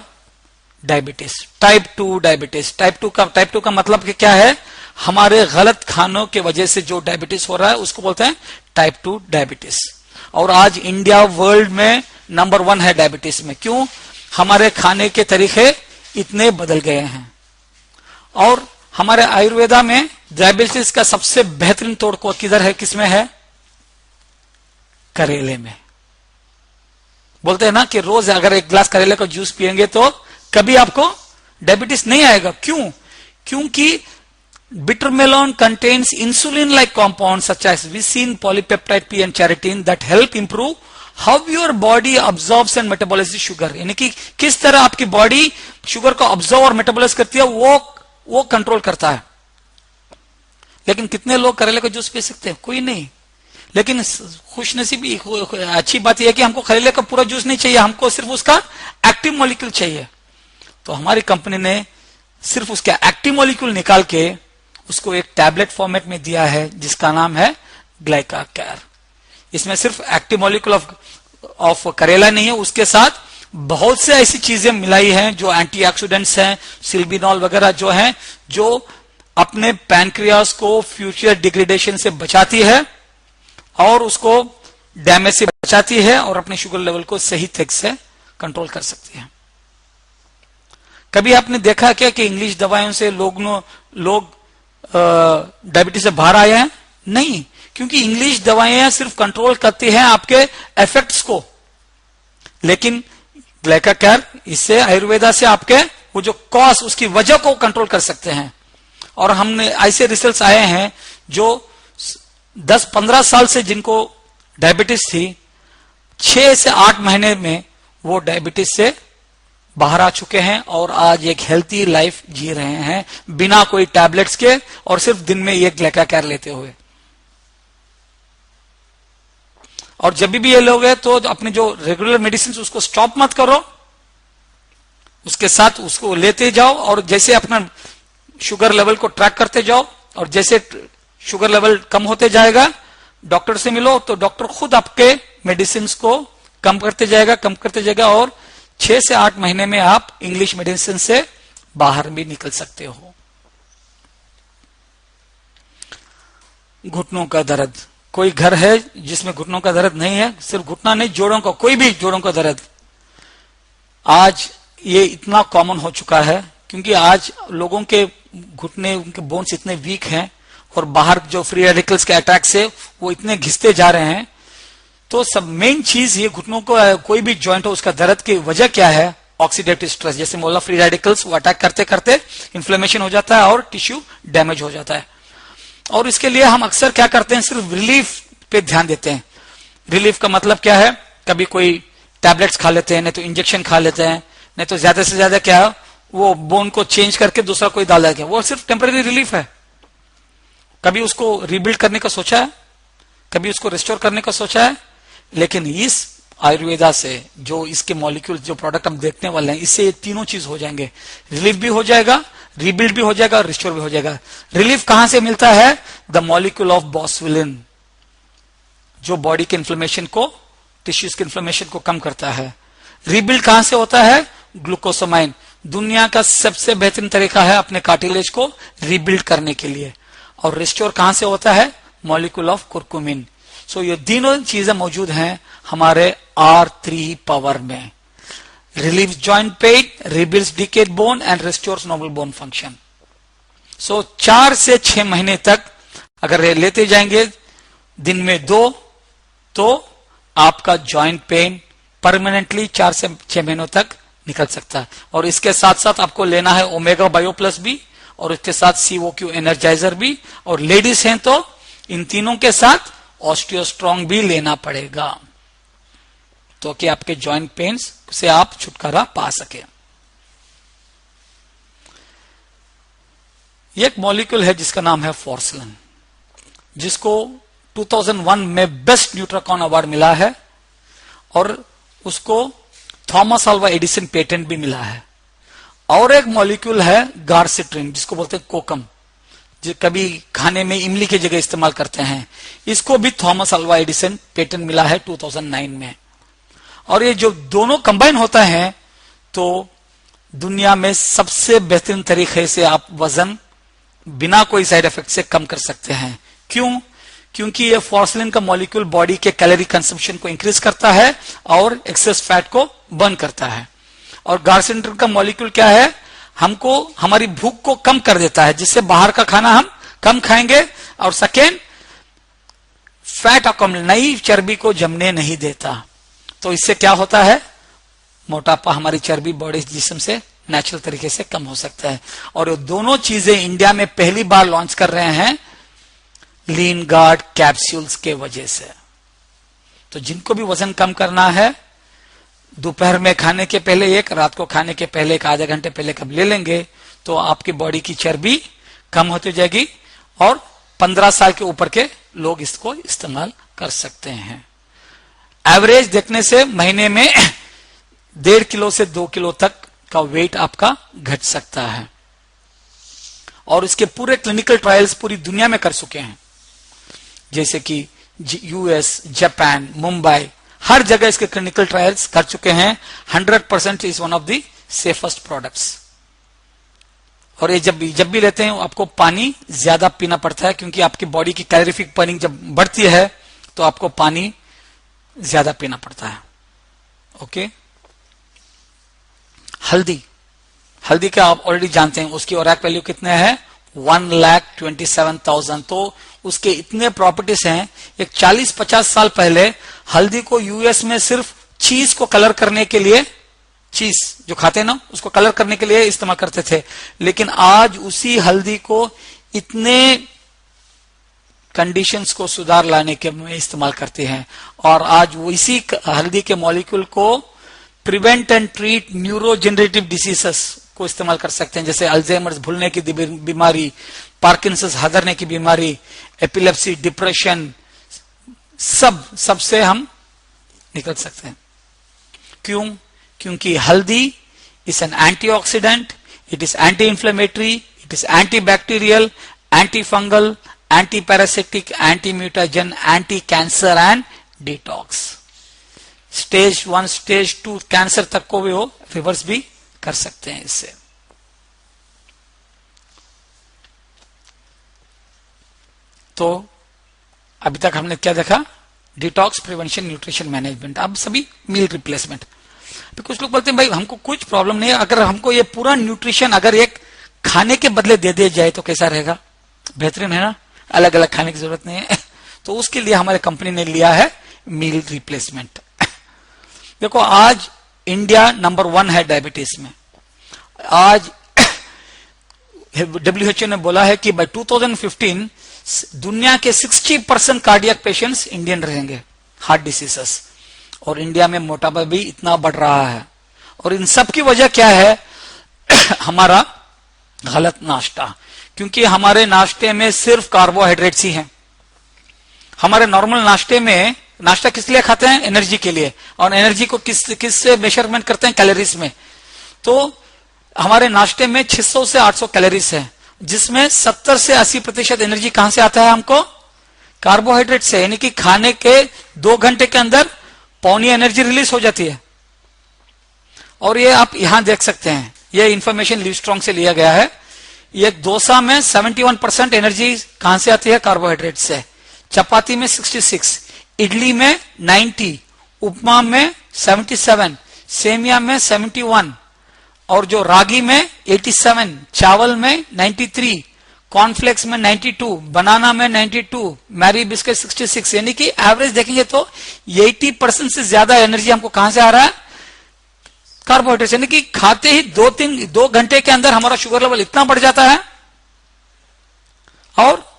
Diabetes, type 2 diabetes. टाइप 2 का मतलब कि क्या है? हमारे गलत खानों के वजह से जो डायबिटीज हो रहा है उसको बोलते हैं टाइप 2 डायबिटीज। और आज इंडिया वर्ल्ड में नंबर 1 है डायबिटीज में। क्यों? हमारे खाने के तरीके इतने बदल गए हैं। और हमारे आयुर्वेदा में डायबिटीज का सबसे बेहतरीन तोड़ को किधर है, किसमें है? करेले में। बोलते हैं ना कि रोज अगर 1 ग्लास करेले का जूस पिएंगे तो कभी आपको डायबिटीज नहीं आएगा। क्यों? क्योंकि bitter melon contains insulin like compound such as vicine, polypeptide P and charitin that help improve how your body absorbs and metabolizes sugar। यानी कि किस तरह आपकी बॉडी शुगर को ऑब्जॉर्व और मेटाबोलाइज करती है वो कंट्रोल करता है। लेकिन कितने लोग करेले का जूस पी सकते हैं? कोई नहीं। लेकिन खुशनसीबी अच्छी बात यह है कि हमको करेले का पूरा जूस नहीं चाहिए, हमको सिर्फ उसका एक्टिव मॉलिक्यूल चाहिए। तो हमारी कंपनी ने सिर्फ उसका एक्टिव मॉलिक्यूल निकाल के उसको एक टैबलेट फॉर्मेट में दिया है जिसका नाम है ग्लाइका केयर। इसमें सिर्फ एक्टिव मॉलिक्यूल ऑफ करेला नहीं है, उसके साथ बहुत से ऐसी चीजें मिलाई हैं जो एंटीऑक्सीडेंट्स हैं, सिल्बिनॉल वगैरह जो हैं, जो अपने पैनक्रियास को फ्यूचर डिग्रेडेशन से बचाती है और उसको डैमेज से बचाती है और अपने शुगर लेवल को सही तरीके से कंट्रोल कर सकती है। कभी आपने देखा क्या कि इंग्लिश दवाइयों से लोग डायबिटीज से बाहर आए हैं? नहीं, क्योंकि इंग्लिश दवाइयां सिर्फ कंट्रोल करती हैं आपके इफेक्ट्स को, लेकिन ग्लाइका केयर इससे आयुर्वेदा से आपके वो जो कॉज उसकी वजह को कंट्रोल कर सकते हैं। और हमने ऐसे रिजल्ट्स आए हैं जो 10-15 साल से जिनको डायबिटीज थी, 6 से 8 महीने में वो डायबिटीज से बाहर आ चुके हैं और आज एक हेल्थी लाइफ जी रहे हैं बिना कोई टैबलेट्स के और सिर्फ दिन में एक ग्लाइका केयर लेते हुए। और जब भी ये लोग हैं तो अपने जो रेगुलर मेडिसिन उसको स्टॉप मत करो, उसके साथ उसको लेते जाओ और जैसे अपना शुगर लेवल को ट्रैक करते जाओ और जैसे शुगर लेवल कम होते जाएगा डॉक्टर से मिलो तो डॉक्टर खुद आपके मेडिसिन को कम करते जाएगा और 6 से 8 महीने में आप इंग्लिश मेडिसिन से बाहर भी निकल सकते हो। घुटनों का दर्द, कोई घर है जिसमें घुटनों का दर्द नहीं है, सिर्फ घुटना नहीं, जोड़ों का, कोई भी जोड़ों का दर्द, आज ये इतना कॉमन हो चुका है क्योंकि आज लोगों के घुटने, उनके बोन्स इतने वीक हैं और बाहर जो फ्री रेडिकल्स के अटैक से वो इतने घिसते जा रहे हैं। तो सब मेन चीज ये घुटनों को, कोई भी ज्वाइंट हो उसका दर्द की वजह क्या है? Oxidative stress. जैसे बोला, फ्री रेडिकल्स वो अटैक करते करते इन्फ्लेमेशन हो जाता है और टिश्यू डैमेज हो जाता है। और इसके लिए हम अक्सर क्या करते हैं, सिर्फ रिलीफ पे ध्यान देते हैं। रिलीफ का मतलब क्या है? कभी कोई टैबलेट्स खा लेते हैं, नहीं तो इंजेक्शन खा लेते हैं, नहीं तो ज्यादा से ज्यादा क्या है, वो बोन को चेंज करके दूसरा कोई डाल देते हैं। वो सिर्फ टेम्पररी रिलीफ है। कभी उसको रिबिल्ड करने का सोचा है? कभी उसको रिस्टोर करने का सोचा है? लेकिन इस आयुर्वेदा से जो इसके मॉलिक्यूल, जो प्रोडक्ट हम देखने वाले हैं, इससे ये तीनों चीज हो जाएंगे। रिलीफ भी हो जाएगा, रिबिल्ड भी हो जाएगा और रिस्टोर भी हो जाएगा। रिलीफ कहां से मिलता है? द मॉलिक्यूल ऑफ बॉसविलिन, जो बॉडी के इन्फ्लेमेशन को, टिश्यूज के इन्फ्लेमेशन को कम करता है। रिबिल्ड कहां से होता है? ग्लूकोसामाइन। दुनिया का सबसे बेहतरीन तरीका है अपने कार्टिलेज को रिबिल्ड करने के लिए। और रिस्टोर कहां से होता है? Molecule of curcumin. सो ये तीनों चीजें मौजूद हैं हमारे R3 पावर में। Relieve joint pain, rebuilds decayed bone and restores normal bone function. So 4 से 6 महीने तक अगर लेते जाएंगे, दिन में 2, तो आपका जॉइंट पेन परमानेंटली 4 से 6 महीनों तक निकल सकता है। और इसके साथ साथ आपको लेना है ओमेगा बायो प्लस भी, और इसके साथ COQ एनर्जाइजर भी, और लेडीज हैं तो इन तीनों के साथ ऑस्टियोस्ट्रॉन्ग भी लेना पड़ेगा, तो कि आपके जॉइंट पेन्स से आप छुटकारा पा सके। एक मॉलिक्यूल है जिसका नाम है फॉर्सलन, जिसको 2001 में बेस्ट न्यूट्राकॉन अवार्ड मिला है, और उसको थॉमस अल्वा एडिसन पेटेंट भी मिला है। और एक मॉलिक्यूल है गार्सिट्रिन, जिसको बोलते हैं कोकम, जो कभी खाने में इमली की जगह इस्तेमाल करते हैं। इसको भी थॉमस अल्वा एडिसन पेटेंट मिला है 2009 में। और ये जो दोनों कंबाइन होता है, तो दुनिया में सबसे बेहतरीन तरीके से आप वजन बिना कोई साइड इफेक्ट से कम कर सकते हैं। क्यों? क्योंकि ये फॉर्सलिन का मॉलिक्यूल बॉडी के कैलोरी कंजम्पशन को इंक्रीज करता है और एक्सेस फैट को बर्न करता है। और गार्सिट्रिन का मॉलिक्यूल क्या है? हमको, हमारी भूख को कम कर देता है, जिससे बाहर का खाना हम कम खाएंगे। और सेकेंड, फैट अकोमलेट, नई चर्बी को जमने नहीं देता। तो इससे क्या होता है? मोटापा, हमारी चर्बी बॉडी जिस्म से नेचुरल तरीके से कम हो सकता है। और ये दोनों चीजें इंडिया में पहली बार लॉन्च कर रहे हैं लीन गार्ड कैप्सूल्स के वजह से। तो जिनको भी वजन कम करना है, दोपहर में खाने के पहले एक, रात को खाने के पहले एक, आधे घंटे पहले कब ले लेंगे, तो आपकी बॉडी की चर्बी कम होती जाएगी। और 15 साल के ऊपर के लोग इसको इस्तेमाल कर सकते हैं। एवरेज देखने से महीने में 1.5 किलो से 2 किलो तक का वेट आपका घट सकता है। और इसके पूरे क्लिनिकल ट्रायल्स पूरी दुनिया में कर चुके हैं, जैसे कि US, जापान, मुंबई, हर जगह इसके क्लिनिकल ट्रायल्स कर चुके हैं। 100% is one of the safest products. और ये जब भी लेते हैं, आपको पानी ज्यादा पीना पड़ता है, क्योंकि आपकी बॉडी की कैलोरीफिक बर्निंग जब बढ़ती है तो आपको पानी ज्यादा पीना पड़ता है। ओके। हल्दी का आप ऑलरेडी जानते हैं, उसकी ओरैक वैल्यू कितने हैं? 1,27,000। तो उसके इतने प्रॉपर्टीज हैं। एक 40-50 साल पहले हल्दी को US में सिर्फ चीज को कलर करने के लिए, चीज जो खाते हैं ना, उसको कलर करने के लिए इस्तेमाल करते थे। लेकिन आज उसी हल्दी को इतने कंडीशंस को सुधार लाने के में इस्तेमाल करते हैं। और आज वो इसी हल्दी के मॉलिक्यूल को प्रिवेंट एंड ट्रीट न्यूरोजेनरेटिव डिसीजेस को इस्तेमाल कर सकते हैं, जैसे अल्जाइमर्स, भूलने की बीमारी, पार्किंसंस, हदरने की बीमारी, एपिलेप्सी, डिप्रेशन, सबसे हम निकल सकते हैं। क्यों? क्योंकि हल्दी is an antioxidant, it is anti inflammatory, it is anti bacterial, anti fungal, anti parasitic, anti mutagen, anti cancer and detox. Stage 1, stage 2 cancer तक को भी वो रिवर्स भी कर सकते हैं इससे। तो अभी तक हमने क्या देखा, डिटॉक्स, प्रिवेंशन, न्यूट्रिशन मैनेजमेंट, अब सभी मील रिप्लेसमेंट। कुछ लोग बोलते हैं भाई हमको कुछ प्रॉब्लम नहीं है, अगर हमको ये पूरा न्यूट्रिशन अगर एक खाने के बदले दे दिया जाए तो कैसा रहेगा, बेहतरीन है ना, अलग अलग खाने की जरूरत नहीं है। तो उसके लिए हमारे कंपनी ने लिया है मील रिप्लेसमेंट। देखो आज इंडिया नंबर 1 है डायबिटीज में। आज WHO ने बोला है कि बाय 2015 दुनिया के 60% कार्डियक पेशेंट्स इंडियन रहेंगे, हार्ट डिसीजेस, और इंडिया में मोटापा भी इतना बढ़ रहा है। और इन सब की वजह क्या है, हमारा गलत नाश्ता, क्योंकि हमारे नाश्ते में सिर्फ कार्बोहाइड्रेट्स ही हैं। हमारे नॉर्मल नाश्ते में, नाश्ता किस लिए खाते हैं, एनर्जी के लिए, और एनर्जी को किस से मेजरमेंट करते हैं, कैलोरीज में। तो हमारे नाश्ते में 600 से 800 कैलोरीज है, जिसमें 70 से 80% एनर्जी कहां से आता है हमको, कार्बोहाइड्रेट से। यानी कि खाने के 2 घंटे के अंदर पौनी एनर्जी रिलीज हो जाती है। और ये आप यहां देख सकते हैं, ये इंफॉर्मेशन लिवस्ट्रॉन्ग से लिया गया है। ये डोसा में 71% एनर्जी कहां से आती है, कार्बोहाइड्रेट से। चपाती में 66, इडली में 90, उपमा में 77, सेमिया में 71, और जो रागी में 87, चावल में 93, कॉर्नफ्लेक्स में 92, बनाना में 92, मैरी बिस्किट 66। यानी कि एवरेज देखेंगे तो 80% से ज्यादा एनर्जी हमको कहां से आ रहा है, कार्बोहाइड्रेट। यानी कि खाते ही 2 घंटे के अंदर हमारा शुगर लेवल इतना बढ़ जाता है और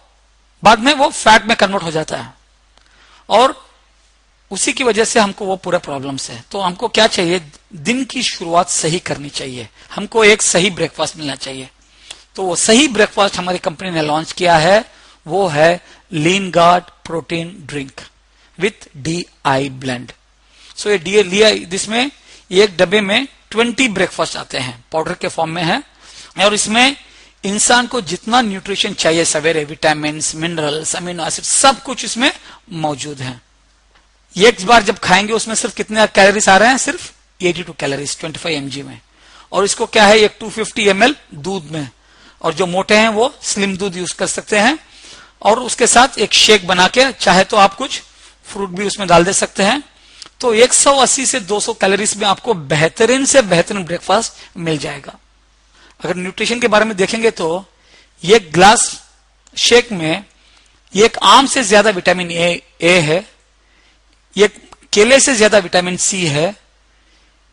बाद में वो फैट में कन्वर्ट हो जाता है, और उसी की वजह से हमको वो पूरे प्रॉब्लम्स है। तो हमको क्या चाहिए, दिन की शुरुआत सही करनी चाहिए, हमको एक सही ब्रेकफास्ट मिलना चाहिए। तो वो सही ब्रेकफास्ट हमारी कंपनी ने लॉन्च किया है, वो है lean guard protein drink with DI blend. So ये DI लिया, इसमें एक डब्बे में 20 ब्रेकफास्ट आते हैं, पाउडर के फॉर्म में है, और इसमें इंसान को जितना न्यूट्रिशन चाहिए सवेरे, विटामिन, मिनरल्स, अमीनो एसिड, सब कुछ इसमें मौजूद है। एक बार जब खाएंगे उसमें सिर्फ कितने कैलोरीज आ रहे हैं, सिर्फ 82 कैलोरीज 25 mg में। और इसको क्या है, एक 250 ml दूध में, और जो मोटे हैं वो स्लिम दूध यूज कर सकते हैं। और उसके साथ एक शेक बना के, चाहे तो आप कुछ फ्रूट भी उसमें डाल दे सकते हैं। तो 180 से 200 कैलोरीज में आपको बेहतरीन से बेहतरीन ब्रेकफास्ट मिल जाएगा। अगर न्यूट्रिशन के बारे में देखेंगे तो ये ग्लास शेक में ये एक आम से ज्यादा विटामिन ए है, ये केले से ज्यादा विटामिन सी है,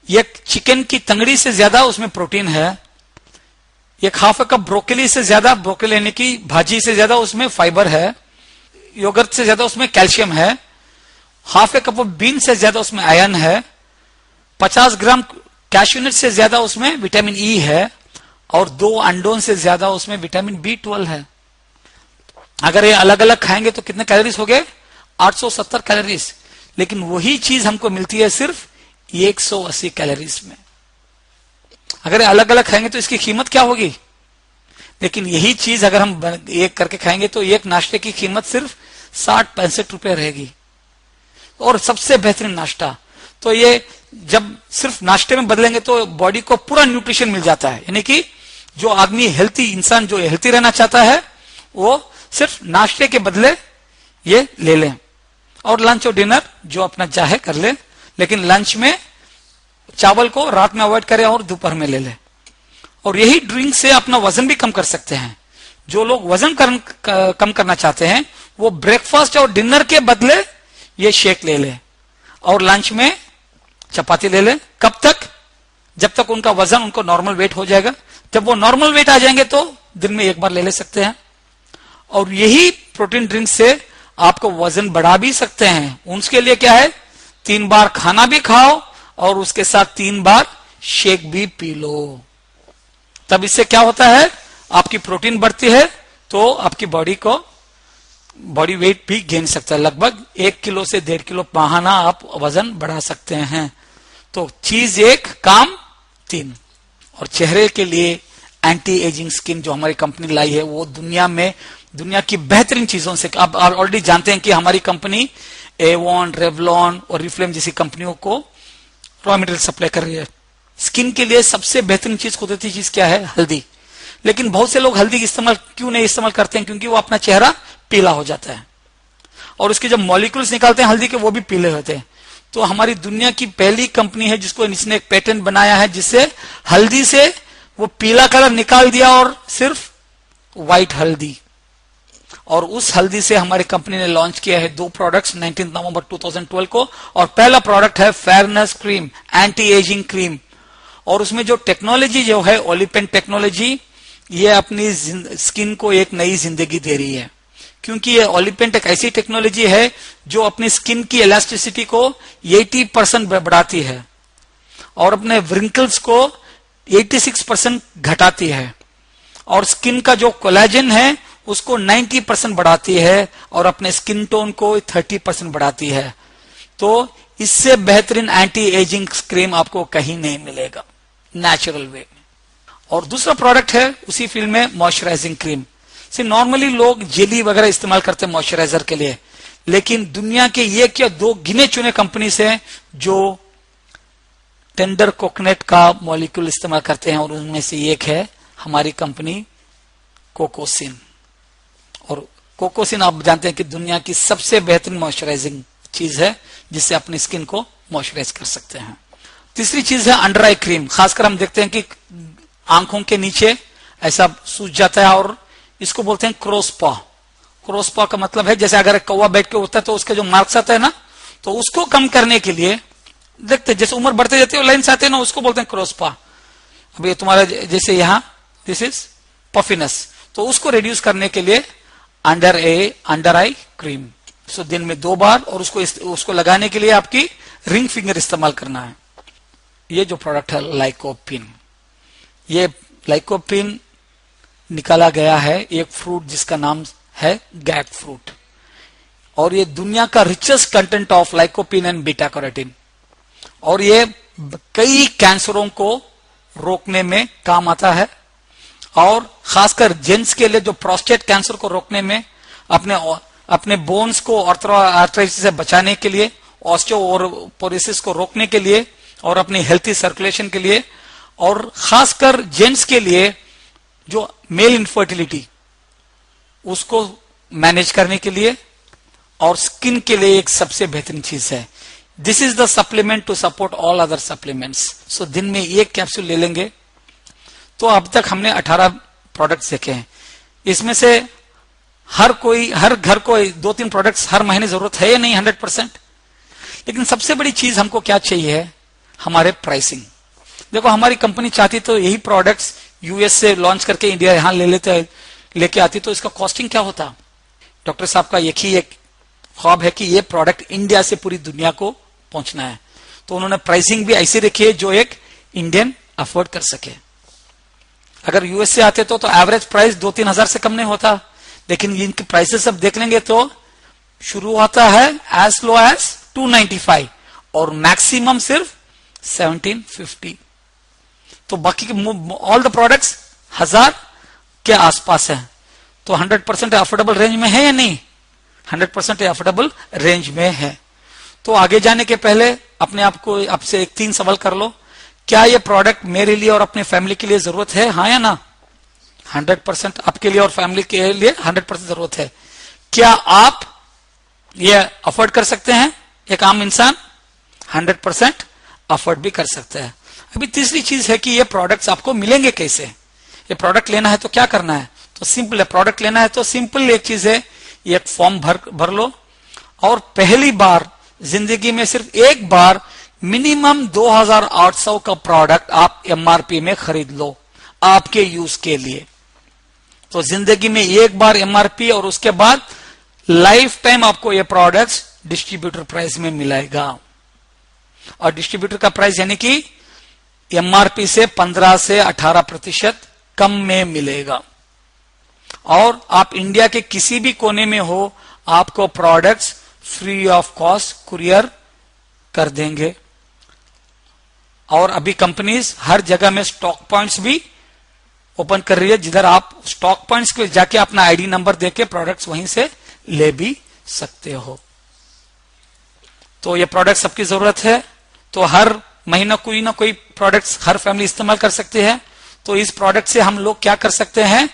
ये चिकन की तंगड़ी से ज्यादा उसमें प्रोटीन है, एक हाफ कप ब्रोकली से ज्यादा, ब्रोकली यानी कि भाजी से ज्यादा उसमें फाइबर है, योगर्ट से ज्यादा उसमें कैल्शियम है, half a cup of bean से ज्यादा उसमें आयरन है, 50 ग्राम कैश्यूनट से ज्यादा उसमें विटामिन ई है, और 2 अंडों से ज्यादा उसमें विटामिन B12 है। अगर ये अलग अलग खाएंगे तो कितने कैलोरीज हो गए, 870 कैलोरीज। लेकिन वही चीज हमको मिलती है सिर्फ 180 कैलोरीज में। अगर अलग अलग खाएंगे तो इसकी कीमत क्या होगी, लेकिन यही चीज अगर हम एक करके खाएंगे तो एक नाश्ते की कीमत सिर्फ 60-65 रुपए रहेगी, और सबसे बेहतरीन नाश्ता। तो ये जब सिर्फ नाश्ते में बदलेंगे तो बॉडी को पूरा न्यूट्रिशन मिल जाता है। यानी कि जो आदमी हेल्थी, इंसान जो हेल्थी रहना चाहता है, वो सिर्फ नाश्ते के बदले ये ले लें, और लंच और डिनर जो अपना चाहे कर ले, लेकिन लंच में चावल को रात में अवॉइड करें और दोपहर में ले लें। और यही ड्रिंक से अपना वजन भी कम कर सकते हैं। जो लोग वजन कम करना चाहते हैं वो ब्रेकफास्ट और डिनर के बदले ये शेक ले ले, और लंच में चपाती ले ले। कब तक, जब तक उनका वजन, उनको नॉर्मल वेट हो जाएगा। जब वो नॉर्मल वेट आ जाएंगे तो दिन में एक बार ले सकते हैं। और यही प्रोटीन ड्रिंक से आपको वजन बढ़ा भी सकते हैं। उसके लिए क्या है, 3 बार खाना भी खाओ और उसके साथ 3 बार शेक भी पी लो। तब इससे क्या होता है, आपकी प्रोटीन बढ़ती है तो आपकी बॉडी वेट भी गेन सकता है। लगभग 1 किलो से 1.5 किलो माहाना आप वजन बढ़ा सकते हैं। तो चीज 1, काम 3। और चेहरे के लिए एंटी एजिंग स्किन जो हमारी कंपनी लाई है, वो दुनिया की बेहतरीन चीजों से, आप ऑलरेडी जानते हैं कि हमारी कंपनी एवॉन, रेवलॉन और रिफ्लेम जैसी कंपनियों को रॉ मटेरियल सप्लाई कर रही है। स्किन के लिए सबसे बेहतरीन चीज, कुदरती चीज क्या है, हल्दी। लेकिन बहुत से लोग हल्दी इस्तेमाल क्यों नहीं इस्तेमाल करते हैं, क्योंकि वो अपना चेहरा पीला हो जाता है। और उसके जब मॉलिक्यूल्स निकालते हैं हल्दी के वो भी पीले होते हैं। तो हमारी दुनिया की पहली कंपनी है जिसको इसने एक पेटेंट बनाया है जिससे हल्दी से वो पीला कलर निकाल दिया और सिर्फ व्हाइट हल्दी। और उस हल्दी से हमारी कंपनी ने लॉन्च किया है 2 प्रोडक्ट्स 19 नवंबर 2012 को। और पहला प्रोडक्ट है fairness cream, anti ageing cream. और उसमें जो टेक्नोलॉजी जो है ओलिपेंट टेक्नोलॉजी, ये अपनी स्किन को एक नई जिंदगी दे रही है, क्योंकि ये ओलिपेंट एक ऐसी टेक्नोलॉजी है जो अपनी स्किन की इलास्टिसिटी को 80% बढ़ाती है और अपने व्रिंकल्स को 86% घटाती है और स्किन का जो कोलेजन है उसको 90% बढ़ाती है और अपने स्किन टोन को 30% बढ़ाती है। तो इससे बेहतरीन एंटी एजिंग क्रीम आपको कहीं नहीं मिलेगा नेचुरल वे में। और दूसरा प्रोडक्ट है उसी फील्ड में मॉइस्चराइजिंग क्रीम। नॉर्मली लोग जेली वगैरह इस्तेमाल करते हैं मॉइस्चराइजर के लिए, लेकिन दुनिया के एक या 2 गिने चुने कंपनीज हैं जो टेंडर कोकोनट का मॉलिक्यूल इस्तेमाल करते हैं और उनमें से एक है हमारी कंपनी कोकोसिन। और कोकोसिन आप जानते हैं कि दुनिया की सबसे बेहतरीन मॉइस्चराइजिंग चीज है जिससे अपनी स्किन को मॉइस्चराइज कर सकते हैं। तीसरी चीज है अंडर आई क्रीम। खासकर हम देखते हैं कि आंखों के नीचे ऐसा सूज जाता है और इसको बोलते हैं क्रॉसपॉ। क्रॉसपॉ का मतलब है जैसे अगर एक कौवा बैठ के होता है तो उसके जो मार्क्स आते हैं ना, तो उसको कम करने के लिए देखते जैसे उम्र बढ़ते जाती है लाइन से आते हैं ना, उसको बोलते हैं क्रॉसपॉ। अब ये तुम्हारा जैसे यहाँ दिस इज पफिनेस, तो उसको रिड्यूस करने के लिए अंडर आई क्रीम। सो दिन में 2 बार और उसको लगाने के लिए आपकी रिंग फिंगर इस्तेमाल करना है। ये जो प्रोडक्ट है लाइकोपिन, ये लाइकोपिन निकाला गया है एक फ्रूट जिसका नाम है गैक फ्रूट, और ये दुनिया का richest content of lycopene and beta carotene, और ये कई कैंसरों को रोकने में काम आता है। और खासकर जेंट्स के लिए जो प्रोस्टेट कैंसर को रोकने में, अपने बोन्स को आर्थराइटिस से बचाने के लिए, ऑस्टियोपोरोसिस को रोकने के लिए और अपनी हेल्थी सर्कुलेशन के लिए, और खासकर जेंट्स के लिए जो मेल इनफर्टिलिटी उसको मैनेज करने के लिए और स्किन के लिए एक सबसे बेहतरीन चीज है। This is the supplement to support all other supplements. So दिन में 1 कैप्सूल ले लेंगे। तो अब तक हमने 18 प्रोडक्ट्स देखे हैं। इसमें से हर घर को 2-3 प्रोडक्ट्स हर महीने जरूरत है या नहीं 100%। लेकिन सबसे बड़ी चीज हमको क्या चाहिए है, हमारे प्राइसिंग। देखो हमारी कंपनी चाहती तो यही प्रोडक्ट्स यूएस से लॉन्च करके इंडिया यहां लेके आती, तो इसका कॉस्टिंग क्या होता। डॉक्टर साहब का एक ख्वाब है कि ये प्रोडक्ट इंडिया से पूरी दुनिया को पहुंचना है, तो उन्होंने प्राइसिंग भी ऐसी रखी है जो एक इंडियन अफोर्ड कर सके। अगर यूएस से आते तो एवरेज प्राइस 2-3 हजार से कम नहीं होता, लेकिन इनके प्राइसेस अब देख लेंगे तो शुरू होता है एज लो एज 295 और मैक्सिमम सिर्फ 1750। तो बाकी के ऑल द प्रोडक्ट्स 1000 के आसपास है। तो 100% अफोर्डेबल रेंज में है या नहीं? 100% अफोर्डेबल रेंज में है। तो आगे जाने के पहले अपने आप को आपसे 3 सवाल कर लो, क्या ये प्रोडक्ट मेरे लिए और अपने फैमिली के लिए जरूरत है, हाँ या ना? 100% आपके लिए और फैमिली के लिए 100% जरूरत है। क्या आप ये अफोर्ड कर सकते हैं? एक आम इंसान 100% अफोर्ड भी कर सकता है। अभी तीसरी चीज है कि ये प्रोडक्ट्स आपको मिलेंगे कैसे। ये प्रोडक्ट लेना है तो क्या करना है? तो सिंपल है, प्रोडक्ट लेना है तो सिंपल एक चीज है, एक फॉर्म भर लो और पहली बार जिंदगी में सिर्फ एक बार मिनिमम 2800 का प्रोडक्ट आप एमआरपी में खरीद लो आपके यूज के लिए। तो जिंदगी में एक बार एमआरपी और उसके बाद लाइफ टाइम आपको ये प्रोडक्ट्स डिस्ट्रीब्यूटर प्राइस में मिलेगा। और डिस्ट्रीब्यूटर का प्राइस यानी कि एमआरपी से 15 से 18% कम में मिलेगा। और आप इंडिया के किसी भी कोने में हो, आपको products free of cost courier कर देंगे। और अभी कंपनीज हर जगह में स्टॉक पॉइंट्स भी ओपन कर रही है, जिधर आप स्टॉक पॉइंट्स के जाके अपना आईडी नंबर देके प्रोडक्ट्स वहीं से ले भी सकते हो। तो ये प्रोडक्ट सबकी जरूरत है, तो हर महीना कोई ना कोई प्रोडक्ट्स हर फैमिली इस्तेमाल कर सकते हैं। तो इस प्रोडक्ट से हम लोग क्या कर सकते हैं,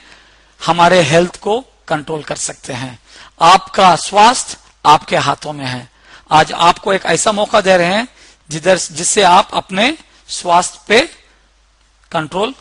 हमारे हेल्थ को कंट्रोल कर सकते हैं। आपका स्वास्थ्य आपके हाथों में है। आज आपको एक ऐसा मौका दे रहे हैं जिससे आप अपने स्वास्थ्य पे कंट्रोल